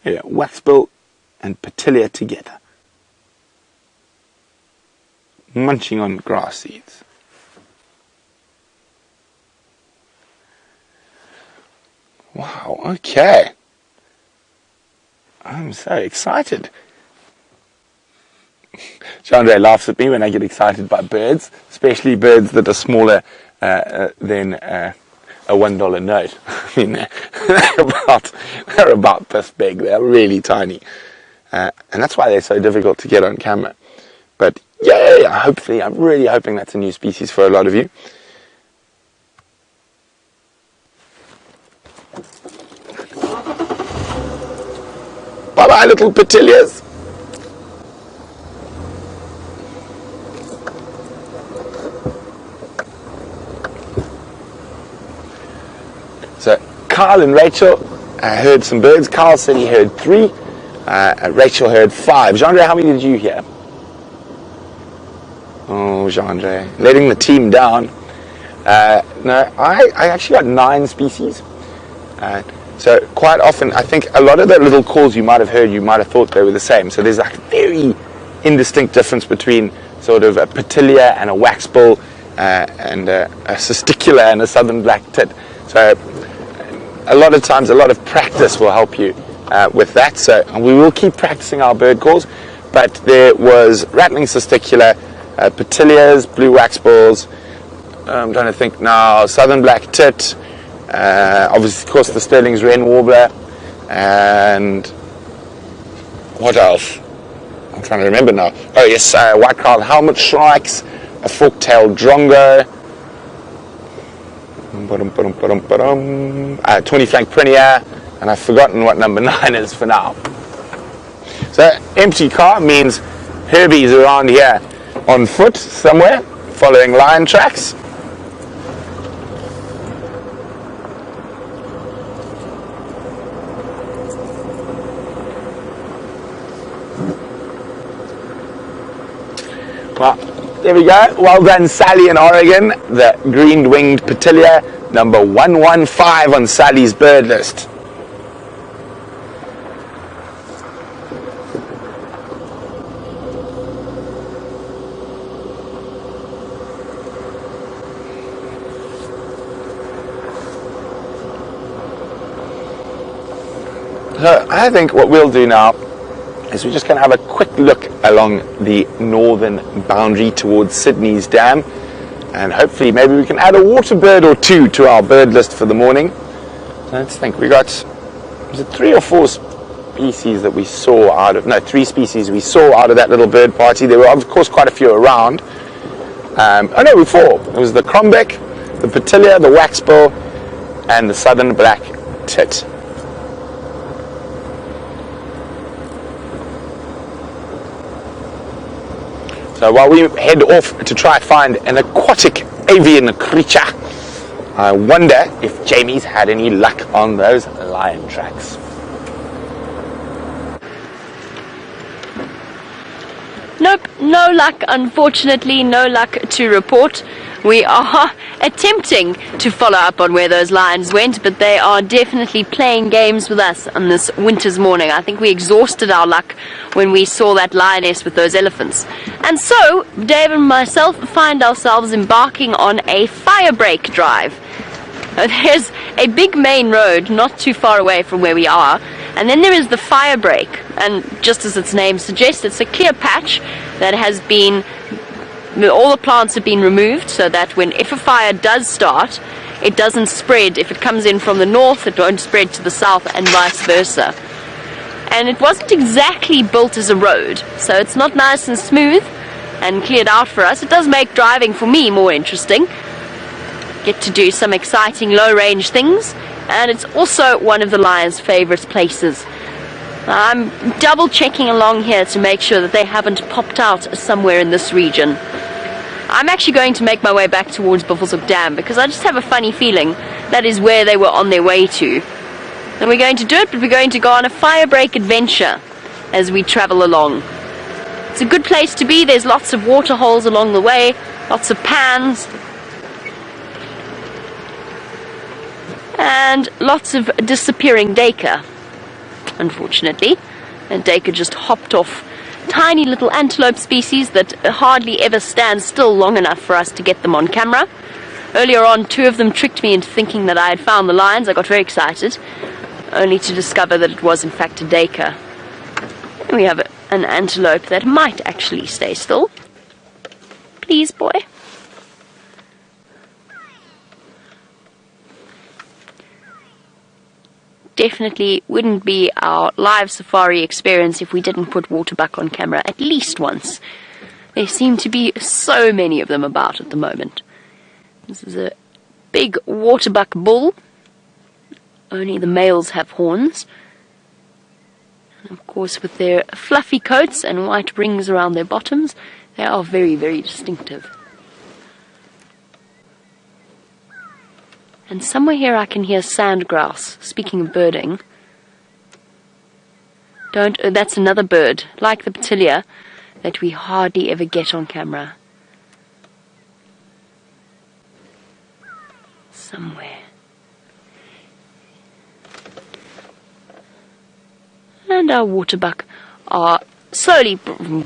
Here, waxbill and petilia together, munching on grass seeds. Wow, okay. I'm so excited. Chandra laughs at me when I get excited by birds, especially birds that are smaller than a $1 note. I mean, they're about this big. They're really tiny, and that's why they're so difficult to get on camera. But yeah, hopefully, I'm really hoping that's a new species for a lot of you. Bye bye, little petilias. So Carl and Rachel heard some birds. Carl said he heard 3. Rachel heard 5. Jandre, how many did you hear? Oh, Jandre, letting the team down. No, I actually got 9 species. So quite often, I think a lot of the little calls you might have heard, you might have thought they were the same. So there's like a very indistinct difference between sort of a petilia and a waxbill, and a cisticola and a southern black tit. So a lot of times, a lot of practice will help you with that. So we will keep practicing our bird calls. But there was rattling cisticola, petilias, blue waxbills. I'm trying to think now. Southern black tit. Obviously, of course, the Sterling's wren warbler. And what else? I'm trying to remember now. Oh yes, white-crowned helmet shrikes, a fork-tailed drongo. 20-flank prinia, and I've forgotten what number 9 is for now. So empty car means Herbie's around here on foot somewhere, following lion tracks. Well, there we go. Well done, Sally in Oregon. The green-winged petilia, number 115 on Sally's bird list. So I think what we'll do now is we're just going to have a quick look along the northern boundary towards Sydney's dam, and hopefully maybe we can add a water bird or 2 to our bird list for the morning. So let's think. We got, was it 3 or 4 species that we saw out of, no, 3 species we saw out of that little bird party. There were of course quite a few around. Oh no, 4. It was the crombec, the petilia, the waxbill, and the southern black tit. So while we head off to try find an aquatic avian creature, I wonder if Jamie's had any luck on those lion tracks. Nope, no luck, unfortunately, no luck to report. We are attempting to follow up on where those lions went, but they are definitely playing games with us on this winter's morning. I think we exhausted our luck when we saw that lioness with those elephants. And so, Dave and myself find ourselves embarking on a fire break drive. There's a big main road not too far away from where we are, and then there is the fire break, and just as its name suggests, it's a clear patch that has been, all the plants have been removed so that if a fire does start, it doesn't spread. If it comes in from the north, it won't spread to the south and vice versa. And it wasn't exactly built as a road, so it's not nice and smooth and cleared out for us. It does make driving for me more interesting. Get to do some exciting low-range things, and it's also one of the lions' favorite places. I'm double checking along here to make sure that they haven't popped out somewhere in this region. I'm actually going to make my way back towards Buffelshoek Dam because I just have a funny feeling that is where they were on their way to. And we're going to do it, but we're going to go on a fire break adventure as we travel along. It's a good place to be. There's lots of water holes along the way, lots of pans, and lots of disappearing duiker, unfortunately. And duiker just hopped off tiny little antelope species that hardly ever stand still long enough for us to get them on camera. Earlier on, 2 of them tricked me into thinking that I had found the lions. I got very excited, only to discover that it was in fact a duiker. And we have an antelope that might actually stay still. Please, boy. Definitely wouldn't be our live safari experience if we didn't put waterbuck on camera at least once. There seem to be so many of them about at the moment. This is a big waterbuck bull. Only the males have horns. And of course, with their fluffy coats and white rings around their bottoms, they are very, very distinctive. And somewhere here I can hear sand grouse. Speaking of birding, that's another bird, like the petilia, that we hardly ever get on camera. Somewhere. And our waterbuck are slowly,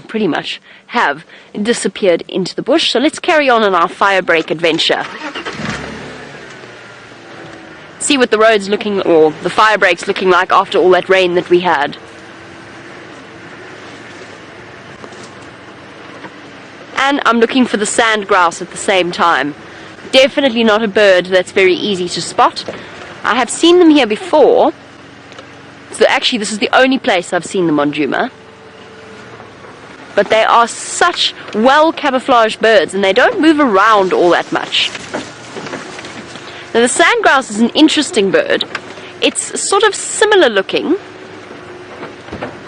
pretty much, have disappeared into the bush. So let's carry on our fire break adventure. See what the road's looking, or the fire break's looking like after all that rain that we had. And I'm looking for the sand grouse at the same time. Definitely not a bird that's very easy to spot. I have seen them here before. So actually this is the only place I've seen them on Djuma. But they are such well camouflaged birds and they don't move around all that much. Now the sand grouse is an interesting bird. It's sort of similar looking.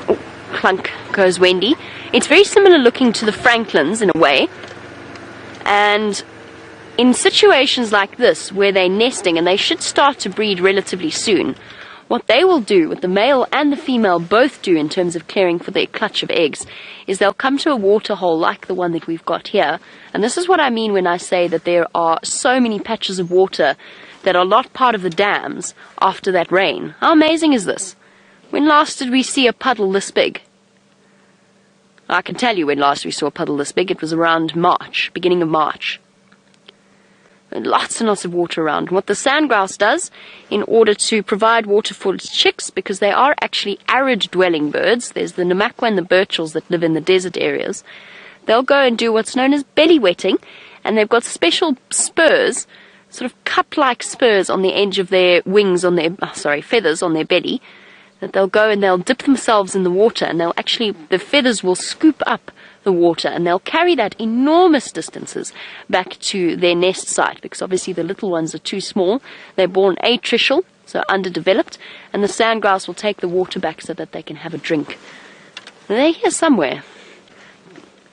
Oh, clunk goes Wendy. It's very similar looking to the francolins in a way. And in situations like this where they're nesting and they should start to breed relatively soon, what they will do, what the male and the female both do in terms of caring for their clutch of eggs, is they'll come to a water hole like the one that we've got here. And this is what I mean when I say that there are so many patches of water that are not part of the dams after that rain. How amazing is this? When last did we see a puddle this big? I can tell you when last we saw a puddle this big. It was around March, beginning of March. Lots and lots of water around. What the sand grouse does, in order to provide water for its chicks, because they are actually arid-dwelling birds, there's the namakwa and the birchals that live in the desert areas, they'll go and do what's known as belly wetting, and they've got special spurs, sort of cup-like spurs on the edge of their wings, on their, feathers on their belly, that they'll go and they'll dip themselves in the water, and they'll actually, the feathers will scoop up the water, and they'll carry that enormous distances back to their nest site, because obviously the little ones are too small. They're born atricial, so underdeveloped, and the sand grouse will take the water back so that they can have a drink. And they're here somewhere.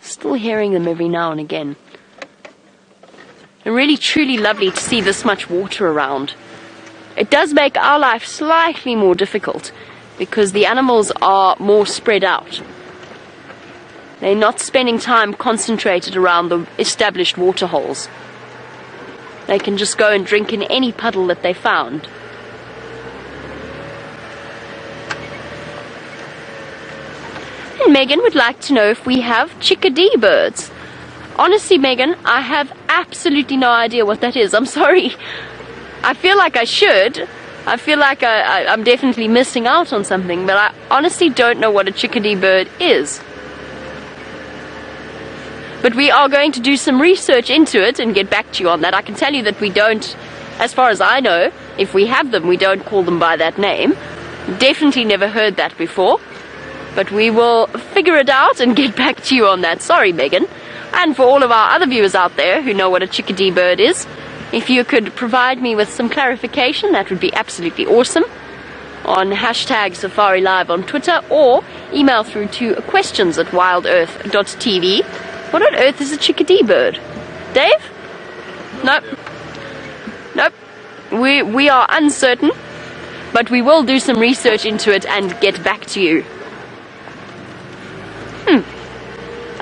Still hearing them every now and again. And really truly lovely to see this much water around. It does make our life slightly more difficult because the animals are more spread out. They're not spending time concentrated around the established water holes. They can just go and drink in any puddle that they found. And Megan would like to know if we have chickadee birds. Honestly, Megan, I have absolutely no idea what that is. I'm sorry. I feel like I should. I feel like I'm definitely missing out on something, but I honestly don't know what a chickadee bird is. But we are going to do some research into it and get back to you on that. I can tell you that we don't, as far as I know, if we have them, we don't call them by that name. Definitely never heard that before. But we will figure it out and get back to you on that. Sorry, Megan. And for all of our other viewers out there who know what a chickadee bird is, if you could provide me with some clarification, that would be absolutely awesome. On hashtag Safari Live on Twitter, or email through to questions@WildEarth.tv. What on earth is a chickadee bird? Dave? Nope. Nope. We are uncertain, but we will do some research into it and get back to you.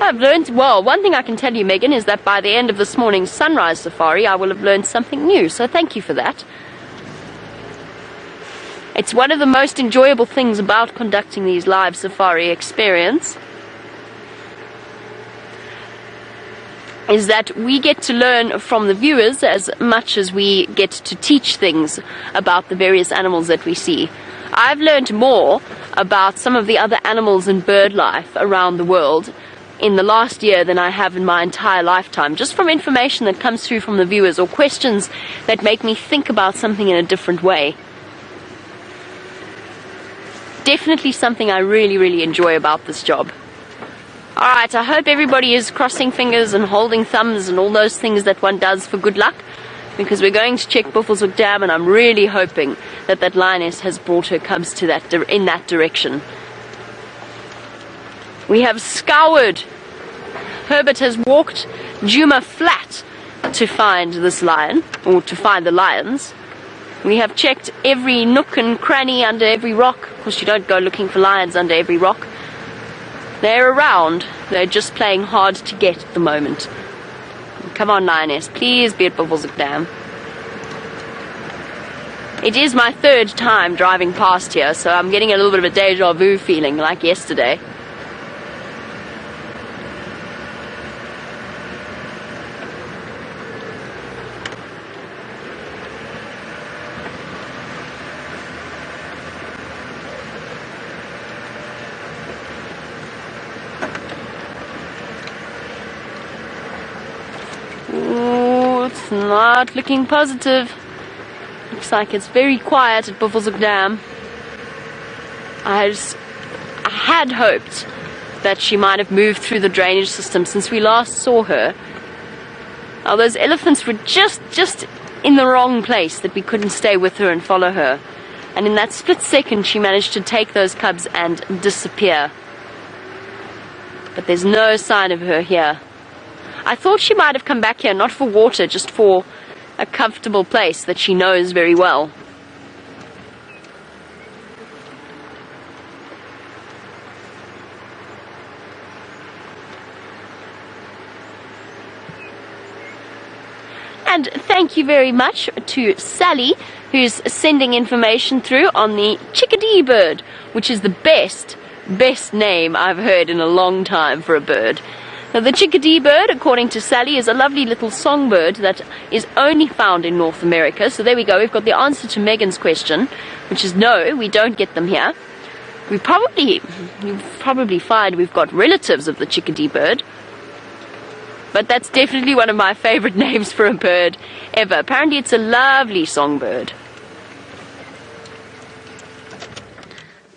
I've learned, well, one thing I can tell you, Megan, is that by the end of this morning's sunrise safari, I will have learned something new, so thank you for that. It's one of the most enjoyable things about conducting these live safari experience, is that we get to learn from the viewers as much as we get to teach things about the various animals that we see. I've learned more about some of the other animals and bird life around the world in the last year than I have in my entire lifetime, just from information that comes through from the viewers or questions that make me think about something in a different way. Definitely something I really, really enjoy about this job. Alright, I hope everybody is crossing fingers and holding thumbs and all those things that one does for good luck, because we're going to check Buffelshoek Dam, and I'm really hoping that that lioness has brought her cubs to that in that direction. We have scoured. Herbert has walked Djuma flat to find this lion, or to find the lions. We have checked every nook and cranny under every rock. Of course, you don't go looking for lions under every rock. They're around. They're just playing hard to get at the moment. Come on, lioness, please be at Buffelshoek Dam. It is my third time driving past here, so I'm getting a little bit of a deja vu feeling like yesterday. It's not looking positive. Looks like it's very quiet at Buffelshoek Dam. I had hoped that she might have moved through the drainage system since we last saw her. Oh, those elephants were just in the wrong place that we couldn't stay with her and follow her. And in that split second, she managed to take those cubs and disappear. But there's no sign of her here. I thought she might have come back here, not for water, just for a comfortable place that she knows very well. And thank you very much to Sally, who's sending information through on the chickadee bird, which is the best name I've heard in a long time for a bird. Now, the chickadee bird, according to Sally, is a lovely little songbird that is only found in North America. So there we go, we've got the answer to Megan's question, which is no, we don't get them here. You'll probably find we've got relatives of the chickadee bird. But that's definitely one of my favorite names for a bird ever. Apparently it's a lovely songbird.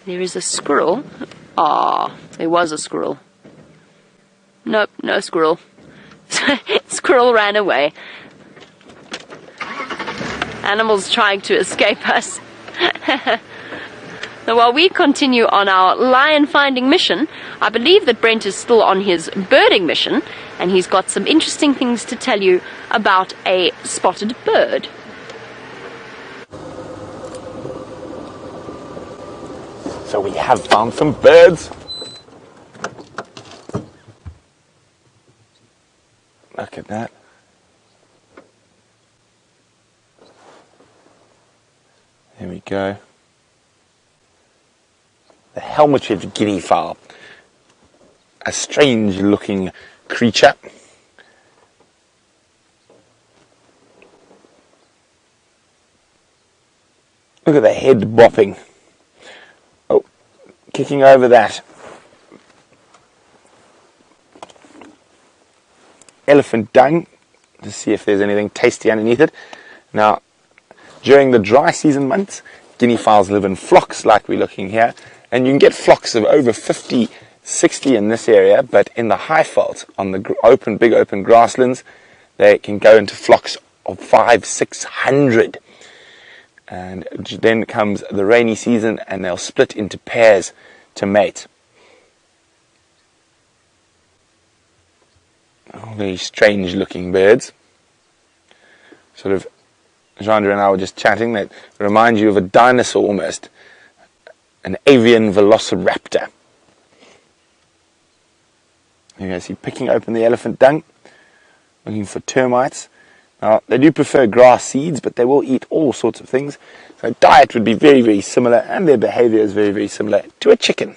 There is a squirrel. Ah, there was a squirrel. Nope, no squirrel. Squirrel ran away. Animals trying to escape us. Now, while we continue on our lion finding mission, I believe that Brent is still on his birding mission, and he's got some interesting things to tell you about a spotted bird. So we have found some birds. look at that. There we go. The helmeted guinea fowl. A strange looking creature. Look at the head bopping. Oh, kicking over that elephant dung to see if there's anything tasty underneath it. Now, during the dry season months, guinea fowls live in flocks like we're looking here, and you can get flocks of over 50, 60 in this area, but in the high veld, on the big open grasslands, they can go into flocks of 500, 600. And then comes the rainy season, and they'll split into pairs to mate. Oh, very strange looking birds. Sort of, Chandra and I were just chatting, that remind you of a dinosaur almost. An avian velociraptor. You can see picking open the elephant dung, looking for termites. Now, they do prefer grass seeds, but they will eat all sorts of things. So diet would be very, very similar, and their behavior is very, very similar to a chicken.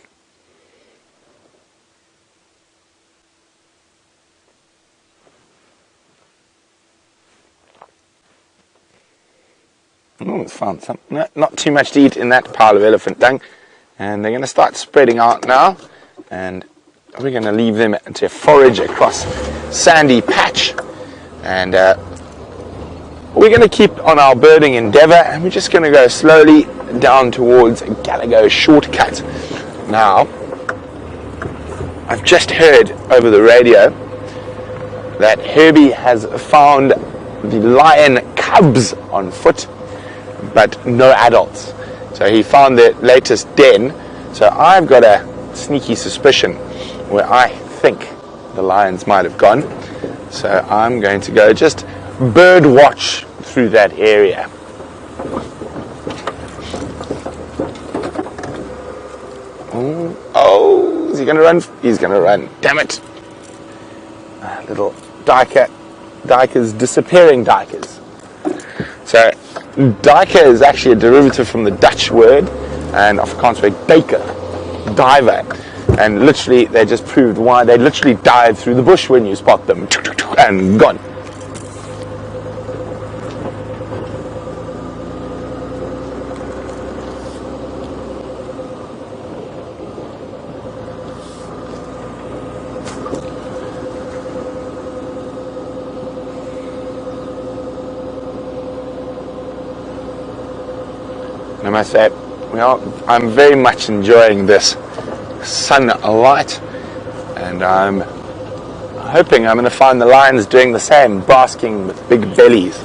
Oh, it's found some. No, not too much to eat in that pile of elephant dung. And they're going to start spreading out now. And we're going to leave them to forage across sandy patch. And we're going to keep on our birding endeavour, and we're just going to go slowly down towards Gallagher shortcut. Now, I've just heard over the radio that Herbie has found the lion cubs on foot, but no adults. So he found their latest den. So I've got a sneaky suspicion where I think the lions might have gone. So I'm going to go just bird watch through that area. Oh, is he going to run? He's going to run. Damn it. Little dikers, disappearing dikers. So diker is actually a derivative from the Dutch word, and Afrikaans word duiker, diver. And literally, they just proved why they literally dive through the bush when you spot them, and gone. I must say, I'm very much enjoying this sunlight, and I'm hoping I'm going to find the lions doing the same, basking with big bellies.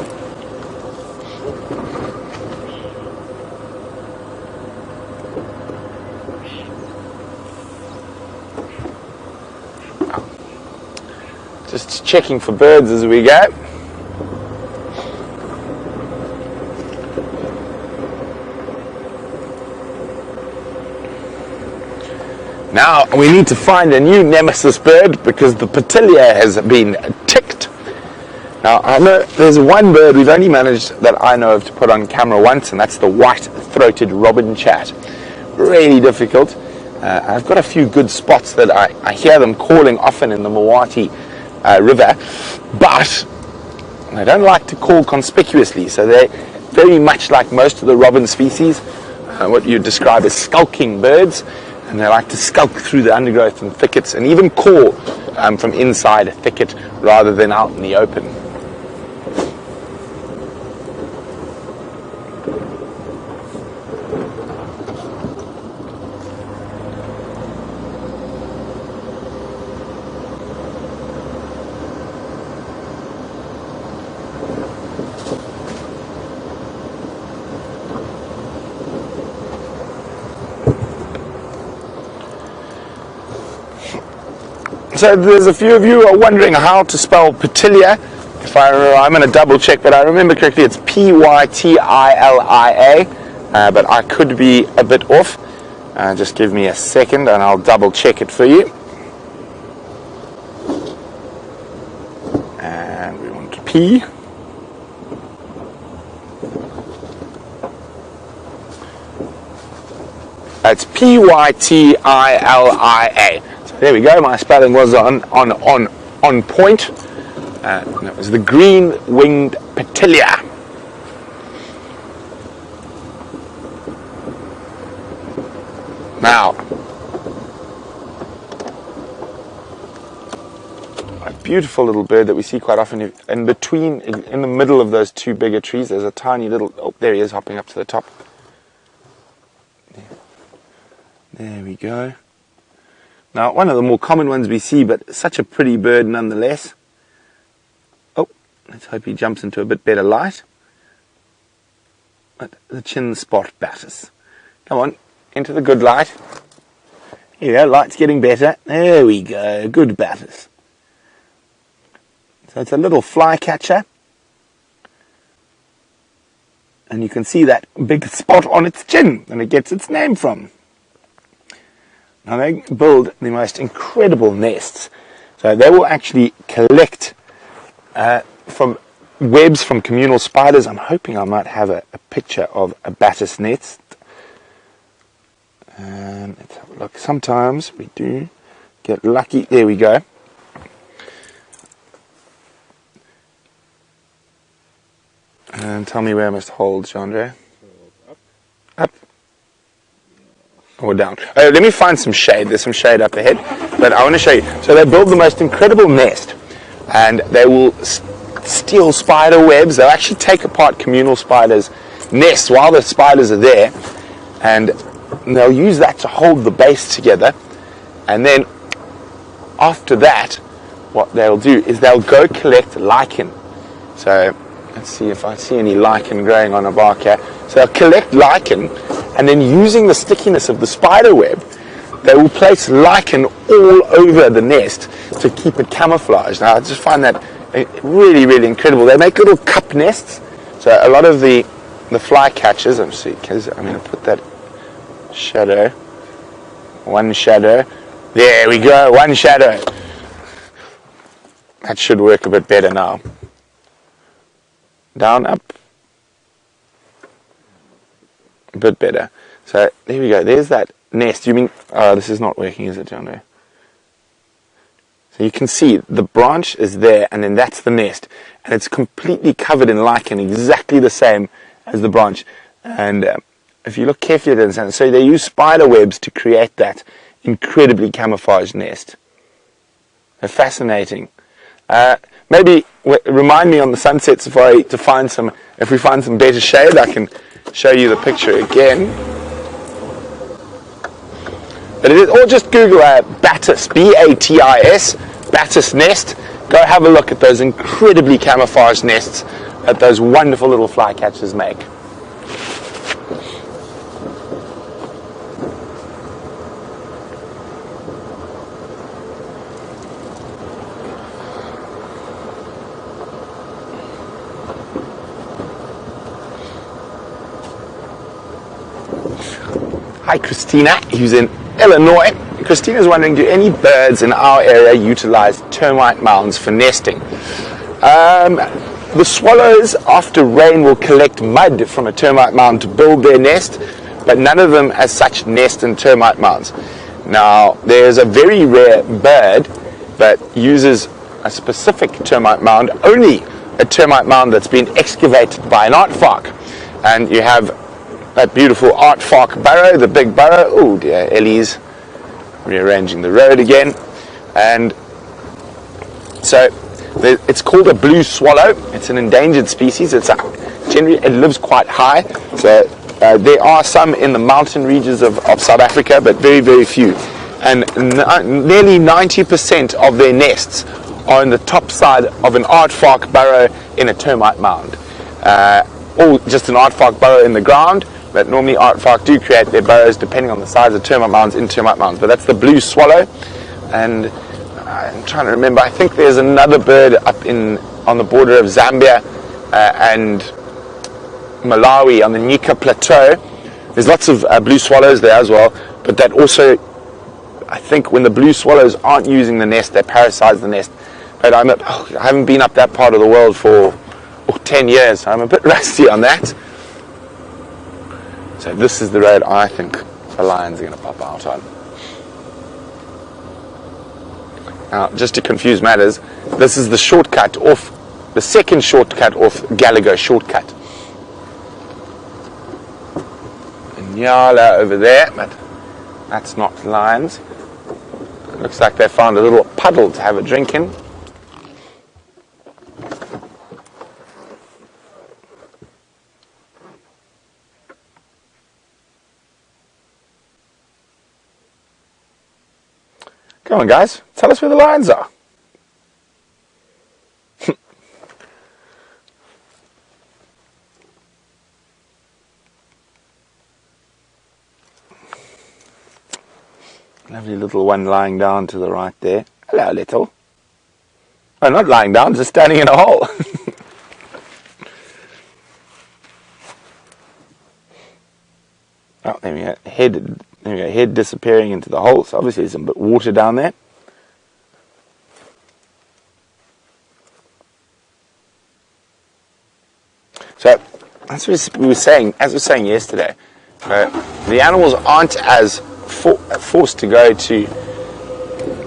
Just checking for birds as we go. Now we need to find a new nemesis bird because the petilia has been ticked. Now I know there's one bird we've only managed that I know of to put on camera once, and that's the white-throated robin chat. Really difficult. I've got a few good spots that I hear them calling often in the Mawati River, but they don't like to call conspicuously, so they're very much like most of the robin species, what you describe as skulking birds. And they like to skulk through the undergrowth and thickets, and even call from inside a thicket rather than out in the open. So there's a few of you who are wondering how to spell petilia. If I remember, I'm going to double check, but I remember correctly it's P-Y-T-I-L-I-A, but I could be a bit off. Just give me a second and I'll double check it for you. P. It's Pytila. So there we go. My spelling was on point. And it was the green-winged petilia. Now, a beautiful little bird that we see quite often in between, in the middle of those two bigger trees. There's a tiny little. Oh, there he is, hopping up to the top. There we go. Now, one of the more common ones we see, but such a pretty bird nonetheless. Oh, let's hope he jumps into a bit better light. But the chin spot batis. Come on, into the good light. Here we go, light's getting better. There we go, good batis. So it's a little flycatcher. And you can see that big spot on its chin, and it gets its name from. Now they build the most incredible nests. So they will actually collect from webs from communal spiders. I'm hoping I might have a picture of a batis nest. Let's have a look. Sometimes we do get lucky. There we go. And tell me where I must hold, Chandra. Up. Or down. Let me find some shade. There's some shade up ahead. But I want to show you. So they build the most incredible nest. And they will steal spider webs. They'll actually take apart communal spiders' nests while the spiders are there. And they'll use that to hold the base together. And then after that, what they'll do is they'll go collect lichen. So let's see if I see any lichen growing on a bark here. So they'll collect lichen, and then using the stickiness of the spider web, they will place lichen all over the nest to keep it camouflaged. Now I just find that really, really incredible. They make little cup nests. So a lot of the flycatchers, I'm going to put that shadow. One shadow. There we go, one shadow. That should work a bit better now. Down, up. A bit better. So there we go. There's that nest. You mean, this is not working, is it, John? So you can see the branch is there, and then that's the nest, and it's completely covered in lichen, exactly the same as the branch. And if you look carefully at it, so they use spider webs to create that incredibly camouflaged nest. They're fascinating. Maybe remind me on the sunset safari to find some. If we find some better shade, I can show you the picture again. But or just Google batis, B-A-T-I-S, batis nest. Go have a look at those incredibly camouflaged nests that those wonderful little flycatchers make. Hi Christina, who's in Illinois. Christina's wondering, do any birds in our area utilize termite mounds for nesting? The swallows after rain will collect mud from a termite mound to build their nest, but none of them as such nest in termite mounds. Now there's a very rare bird that uses a specific termite mound, only a termite mound that's been excavated by an aardvark. And you have that beautiful aardvark burrow, the big burrow. Oh dear, Ellie's rearranging the road again. And so it's called a blue swallow. It's an endangered species. Generally it lives quite high. So there are some in the mountain regions of South Africa, but very, very few. And nearly 90% of their nests are on the top side of an aardvark burrow in a termite mound. Or just an aardvark burrow in the ground. But normally aardvark do create their burrows depending on the size of termite mounds in termite mounds. But that's the blue swallow. And I'm trying to remember, I think there's another bird up on the border of Zambia and Malawi on the Nyika Plateau. There's lots of blue swallows there as well. But that also, I think when the blue swallows aren't using the nest, they parasitize the nest. But I haven't been up that part of the world for 10 years. I'm a bit rusty on that. So this is the road I think the lions are going to pop out on. Now, just to confuse matters, this is the shortcut off, the second shortcut off Gallagher shortcut. And Nyala over there, but that's not lions. Looks like they found a little puddle to have a drink in. Come on, guys. Tell us where the lions are. Lovely little one lying down to the right there. Hello, little. Oh, not lying down, just standing in a hole. Oh, there we go. Head disappearing into the hole. So obviously there's some bit of water down there. So as we were saying yesterday, the animals aren't as forced to go to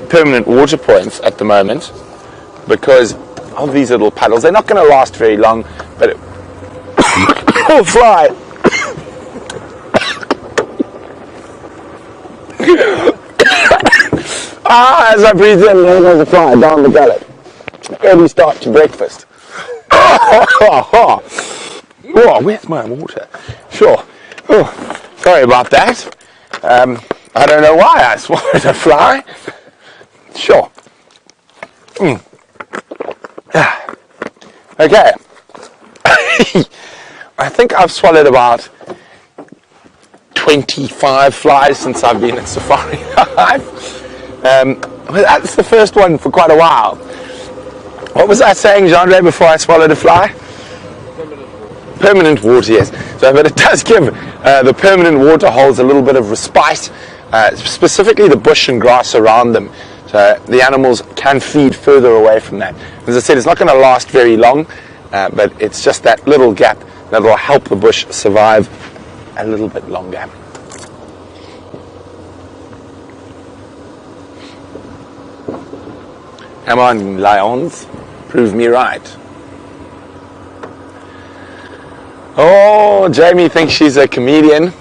permanent water points at the moment because of these little puddles. They're not going to last very long, but it will fly. As I breathe in, there goes a fly down the gullet. Early start to breakfast. Oh, where's my water? Sure. Oh, sorry about that. I don't know why I swallowed a fly. Sure. Okay. I think I've swallowed about 25 flies since I've been at Safari Life. Well, that's the first one for quite a while. What was I saying, Jean-Ray, before I swallowed a fly? Permanent water, yes. So, but it does give the permanent water holes a little bit of respite, specifically the bush and grass around them. So the animals can feed further away from that. As I said, it's not going to last very long, but it's just that little gap that will help the bush survive a little bit longer. Come on, lions, prove me right. Oh, Jamie thinks she's a comedian.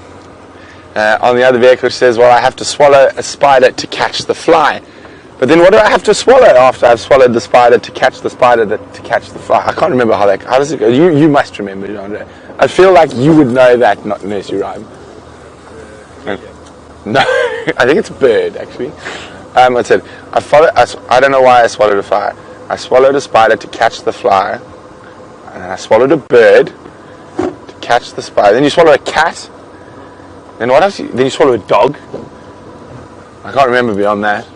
On the other vehicle, she says, well, I have to swallow a spider to catch the fly. But then what do I have to swallow after I've swallowed the spider to catch the spider to catch the fly? I can't remember how does it go? You must remember, Jean-Ray. I feel like you would know that nursery rhyme. No, I think it's a bird, actually. I said, I don't know why I swallowed a fly. I swallowed a spider to catch the fly. And I swallowed a bird to catch the spider. Then you swallow a cat. Then what else? Then you swallow a dog. I can't remember beyond that.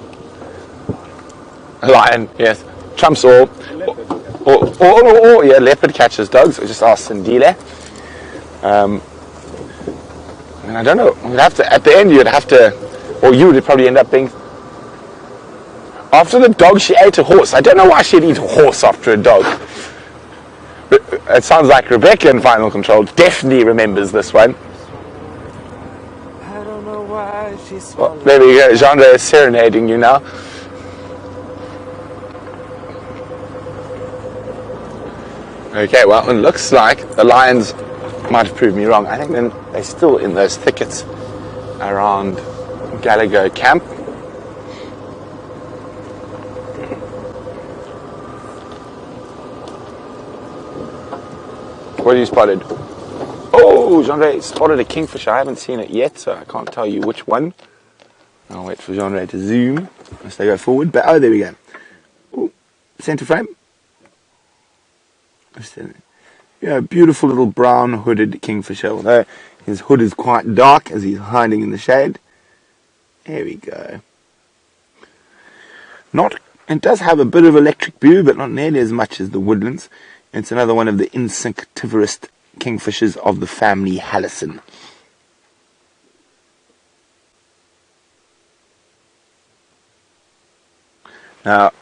A lion, yes. Trumps all. Or yeah, leopard catches dogs. Just ask Sindile. And I don't know. You'd have to, at the end, you'd have to, or you would probably end up being. After the dog, she ate a horse. I don't know why she'd eat a horse after a dog. It sounds like Rebecca in Final Control definitely remembers this one. I don't know why she swallowed. Well, there we go. Jean is serenading you now. Okay, well, it looks like the lions might have proved me wrong. I think then they're still in those thickets around Gallagher camp. What have you spotted? Oh, Jean-Ray spotted a kingfisher. I haven't seen it yet, so I can't tell you which one. I'll wait for Jean-Ray to zoom as they go forward. But oh, there we go. Ooh, center frame. Yeah, beautiful little brown hooded kingfisher. Although his hood is quite dark as he's hiding in the shade. There we go. It does have a bit of electric blue, but not nearly as much as the woodlands. It's another one of the insectivorous kingfishers of the family Hallison. Now,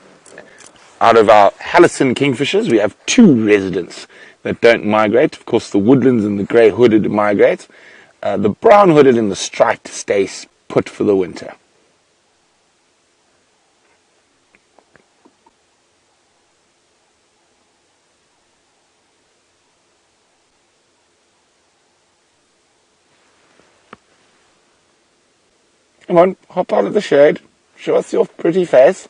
out of our Halison kingfishers, we have 2 residents that don't migrate. Of course, the woodlands and the grey-hooded migrate. The brown-hooded and the striped stay put for the winter. Come on, hop out of the shade. Show us your pretty face.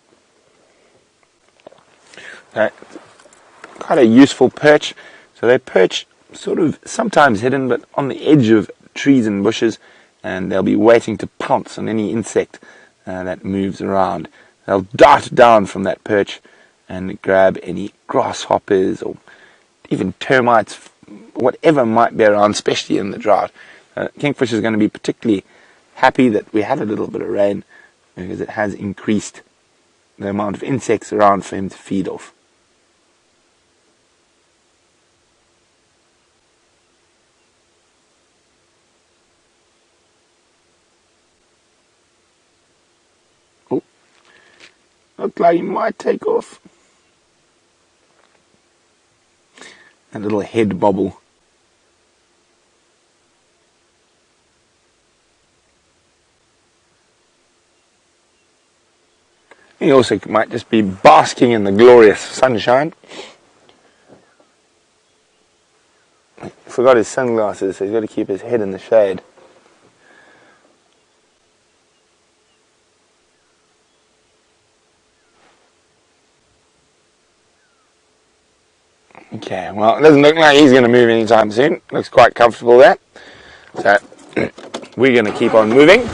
Quite a useful perch. So they perch sort of sometimes hidden, but on the edge of trees and bushes, and they'll be waiting to pounce on any insect that moves around. They'll dart down from that perch and grab any grasshoppers or even termites, whatever might be around, especially in the drought. Kingfisher is going to be particularly happy that we had a little bit of rain, because it has increased the amount of insects around for him to feed off. Oh, looks like he might take off. A little head bobble. He also might just be basking in the glorious sunshine. He forgot his sunglasses, so he's got to keep his head in the shade. Okay, well, it doesn't look like he's going to move anytime soon. Looks quite comfortable there. So, we're going to keep on moving.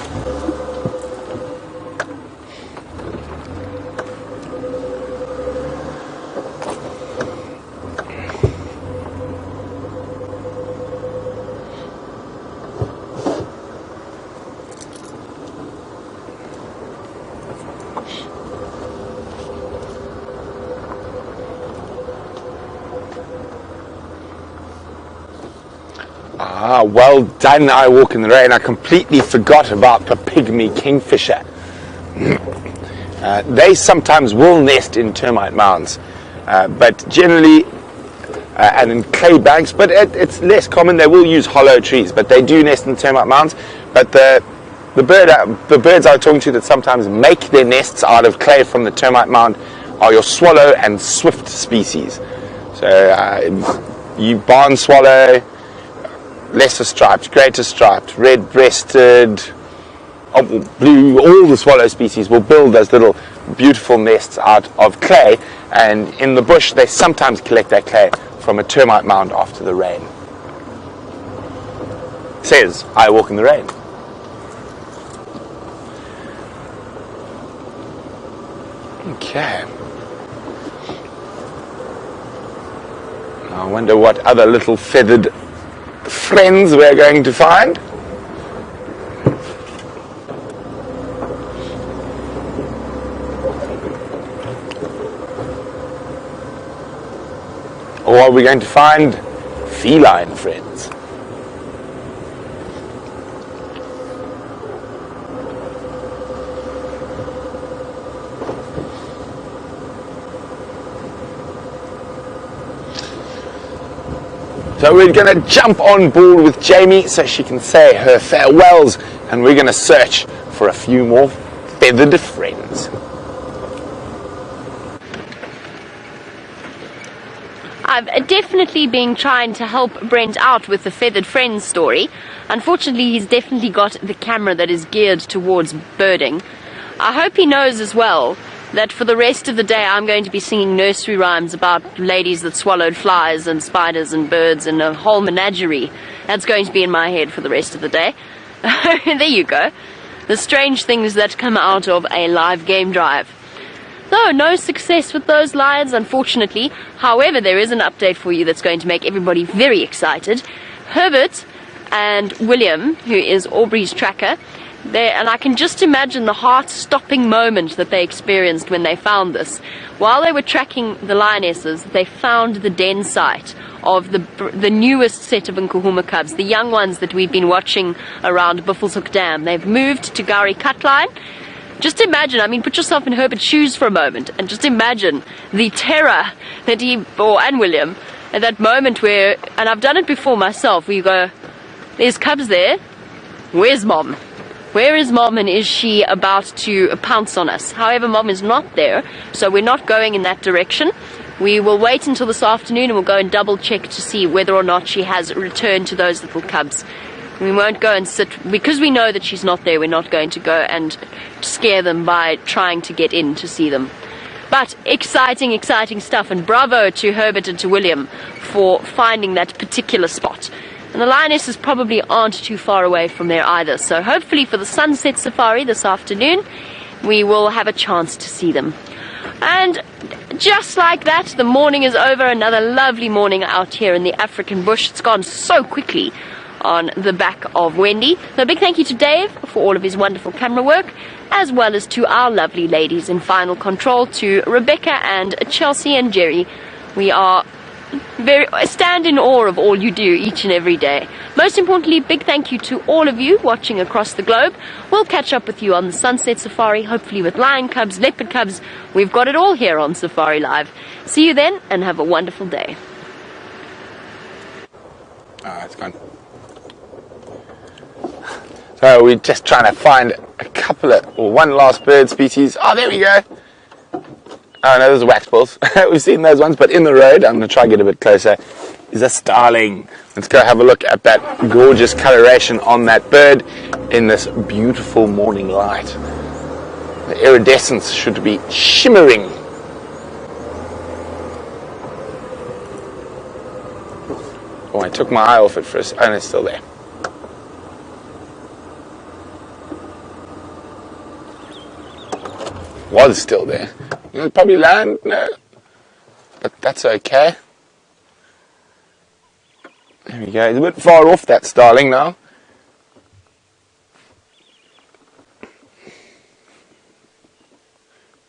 Ah, well done, I walk in the rain. I completely forgot about the pygmy kingfisher. They sometimes will nest in termite mounds, but generally, and in clay banks, but it's less common. They will use hollow trees, but they do nest in termite mounds. But the birds I was talking to that sometimes make their nests out of clay from the termite mound are your swallow and swift species. So you barn swallow, lesser striped, greater striped, red-breasted, blue, all the swallow species will build those little beautiful nests out of clay, and in the bush they sometimes collect that clay from a termite mound after the rain. Says, I walk in the rain. Okay. I wonder what other little feathered friends we're going to find. Or are we going to find feline friends? So we're going to jump on board with Jamie so she can say her farewells, and we're going to search for a few more feathered friends. I've definitely been trying to help Brent out with the feathered friends story. Unfortunately, he's definitely got the camera that is geared towards birding. I hope he knows as well that for the rest of the day I'm going to be singing nursery rhymes about ladies that swallowed flies and spiders and birds and a whole menagerie. That's going to be in my head for the rest of the day. There you go. The strange things that come out of a live game drive. Though no success with those lions, unfortunately. However, there is an update for you that's going to make everybody very excited. Herbert and William, who is Aubrey's tracker, and I can just imagine the heart-stopping moment that they experienced when they found this. While they were tracking the lionesses, they found the den site of the newest set of Nkuhuma cubs, the young ones that we've been watching around Buffelshoek Dam. They've moved to Gowrie Cutline, just imagine, I mean, put yourself in Herbert's shoes for a moment, and just imagine the terror that and William, at that moment where, and I've done it before myself, where you go, there's cubs there, where's Mom? Where is Mom, and is she about to pounce on us? However, Mom is not there, so we're not going in that direction. We will wait until this afternoon and we'll go and double check to see whether or not she has returned to those little cubs. We won't go and sit, because we know that she's not there, we're not going to go and scare them by trying to get in to see them. But exciting, exciting stuff, and bravo to Herbert and to William for finding that particular spot. And the lionesses probably aren't too far away from there either, so hopefully for the sunset safari this afternoon, we will have a chance to see them. And just like that, the morning is over. Another lovely morning out here in the African bush. It's gone so quickly on the back of Wendy. So a big thank you to Dave for all of his wonderful camera work, as well as to our lovely ladies in final control, to Rebecca and Chelsea and Jerry. We are stand in awe of all you do each and every day. Most importantly, big thank you to all of you watching across the globe. We'll catch up with you on the Sunset Safari, hopefully with lion cubs, leopard cubs. We've got it all here on Safari Live. See you then, and have a wonderful day. It's gone. So we're just trying to find one last bird species. Oh, there we go. Oh no, those are waxbills. We've seen those ones, but in the road, I'm going to try and get a bit closer, is a starling. Let's go have a look at that gorgeous coloration on that bird in this beautiful morning light. The iridescence should be shimmering. Oh, I took my eye off it for a second. Oh, it's still there. Was still there. It'll probably land, no, but that's okay. There we go. It's a bit far off, that starling now.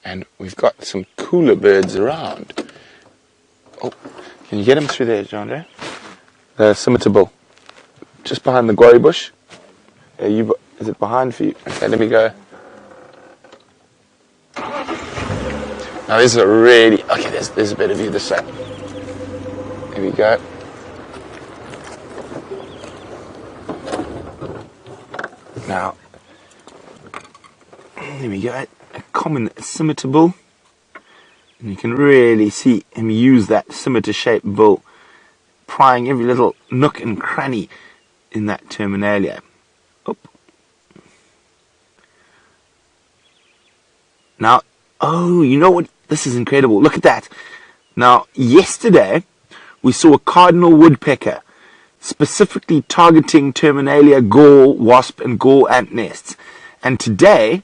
And we've got some cooler birds around. Oh, can you get them through there, John? The scimitar bull, just behind the guarri bush. Is it behind for you? Okay, let me go. Now this is a really, okay, there's a bit of you this side. There we go. Now, there we go, a common scimitar bull. And you can really see him use that scimitar-shaped bull, prying every little nook and cranny in that terminalia. Oop. Now, oh, you know what? This is incredible. Look at that. Now, yesterday, we saw a cardinal woodpecker specifically targeting terminalia, gall, wasp, and gall ant nests. And today,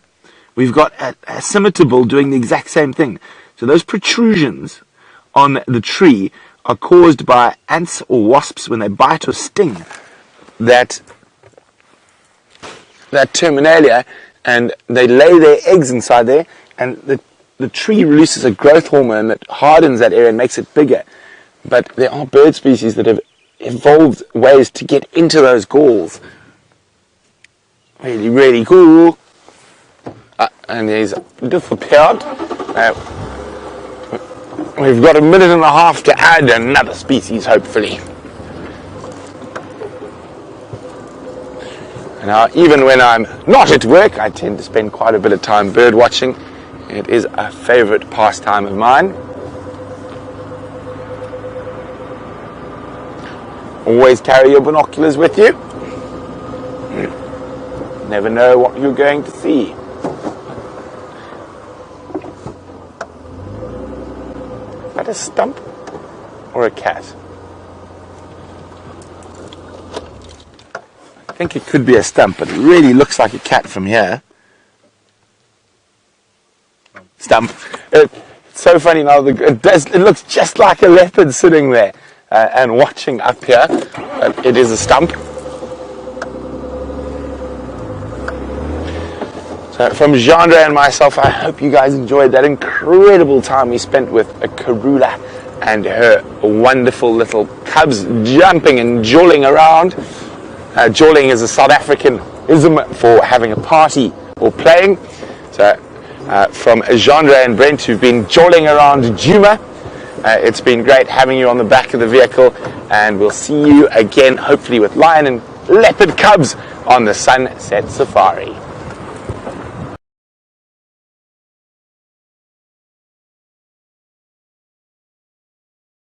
we've got a scimitar bull doing the exact same thing. So those protrusions on the tree are caused by ants or wasps when they bite or sting that terminalia, and they lay their eggs inside there, and the tree releases a growth hormone that hardens that area and makes it bigger. But there are bird species that have evolved ways to get into those galls. Really, really cool. And he's disappeared. We've got a minute and a half to add another species, hopefully. Now, even when I'm not at work, I tend to spend quite a bit of time bird watching. It is a favorite pastime of mine. Always carry your binoculars with you. Never know what you're going to see. Is that a stump or a cat? I think it could be a stump, but it really looks like a cat from here. Stump. It's so funny now. It looks just like a leopard sitting there and watching up here. It is a stump. So from Jandre and myself, I hope you guys enjoyed that incredible time we spent with Karula and her wonderful little cubs jumping and jawling around. Jawling is a South African ism for having a party or playing. So from Genre and Brent, who've been jolling around Djuma, it's been great having you on the back of the vehicle, and we'll see you again hopefully with lion and leopard cubs on the Sunset Safari.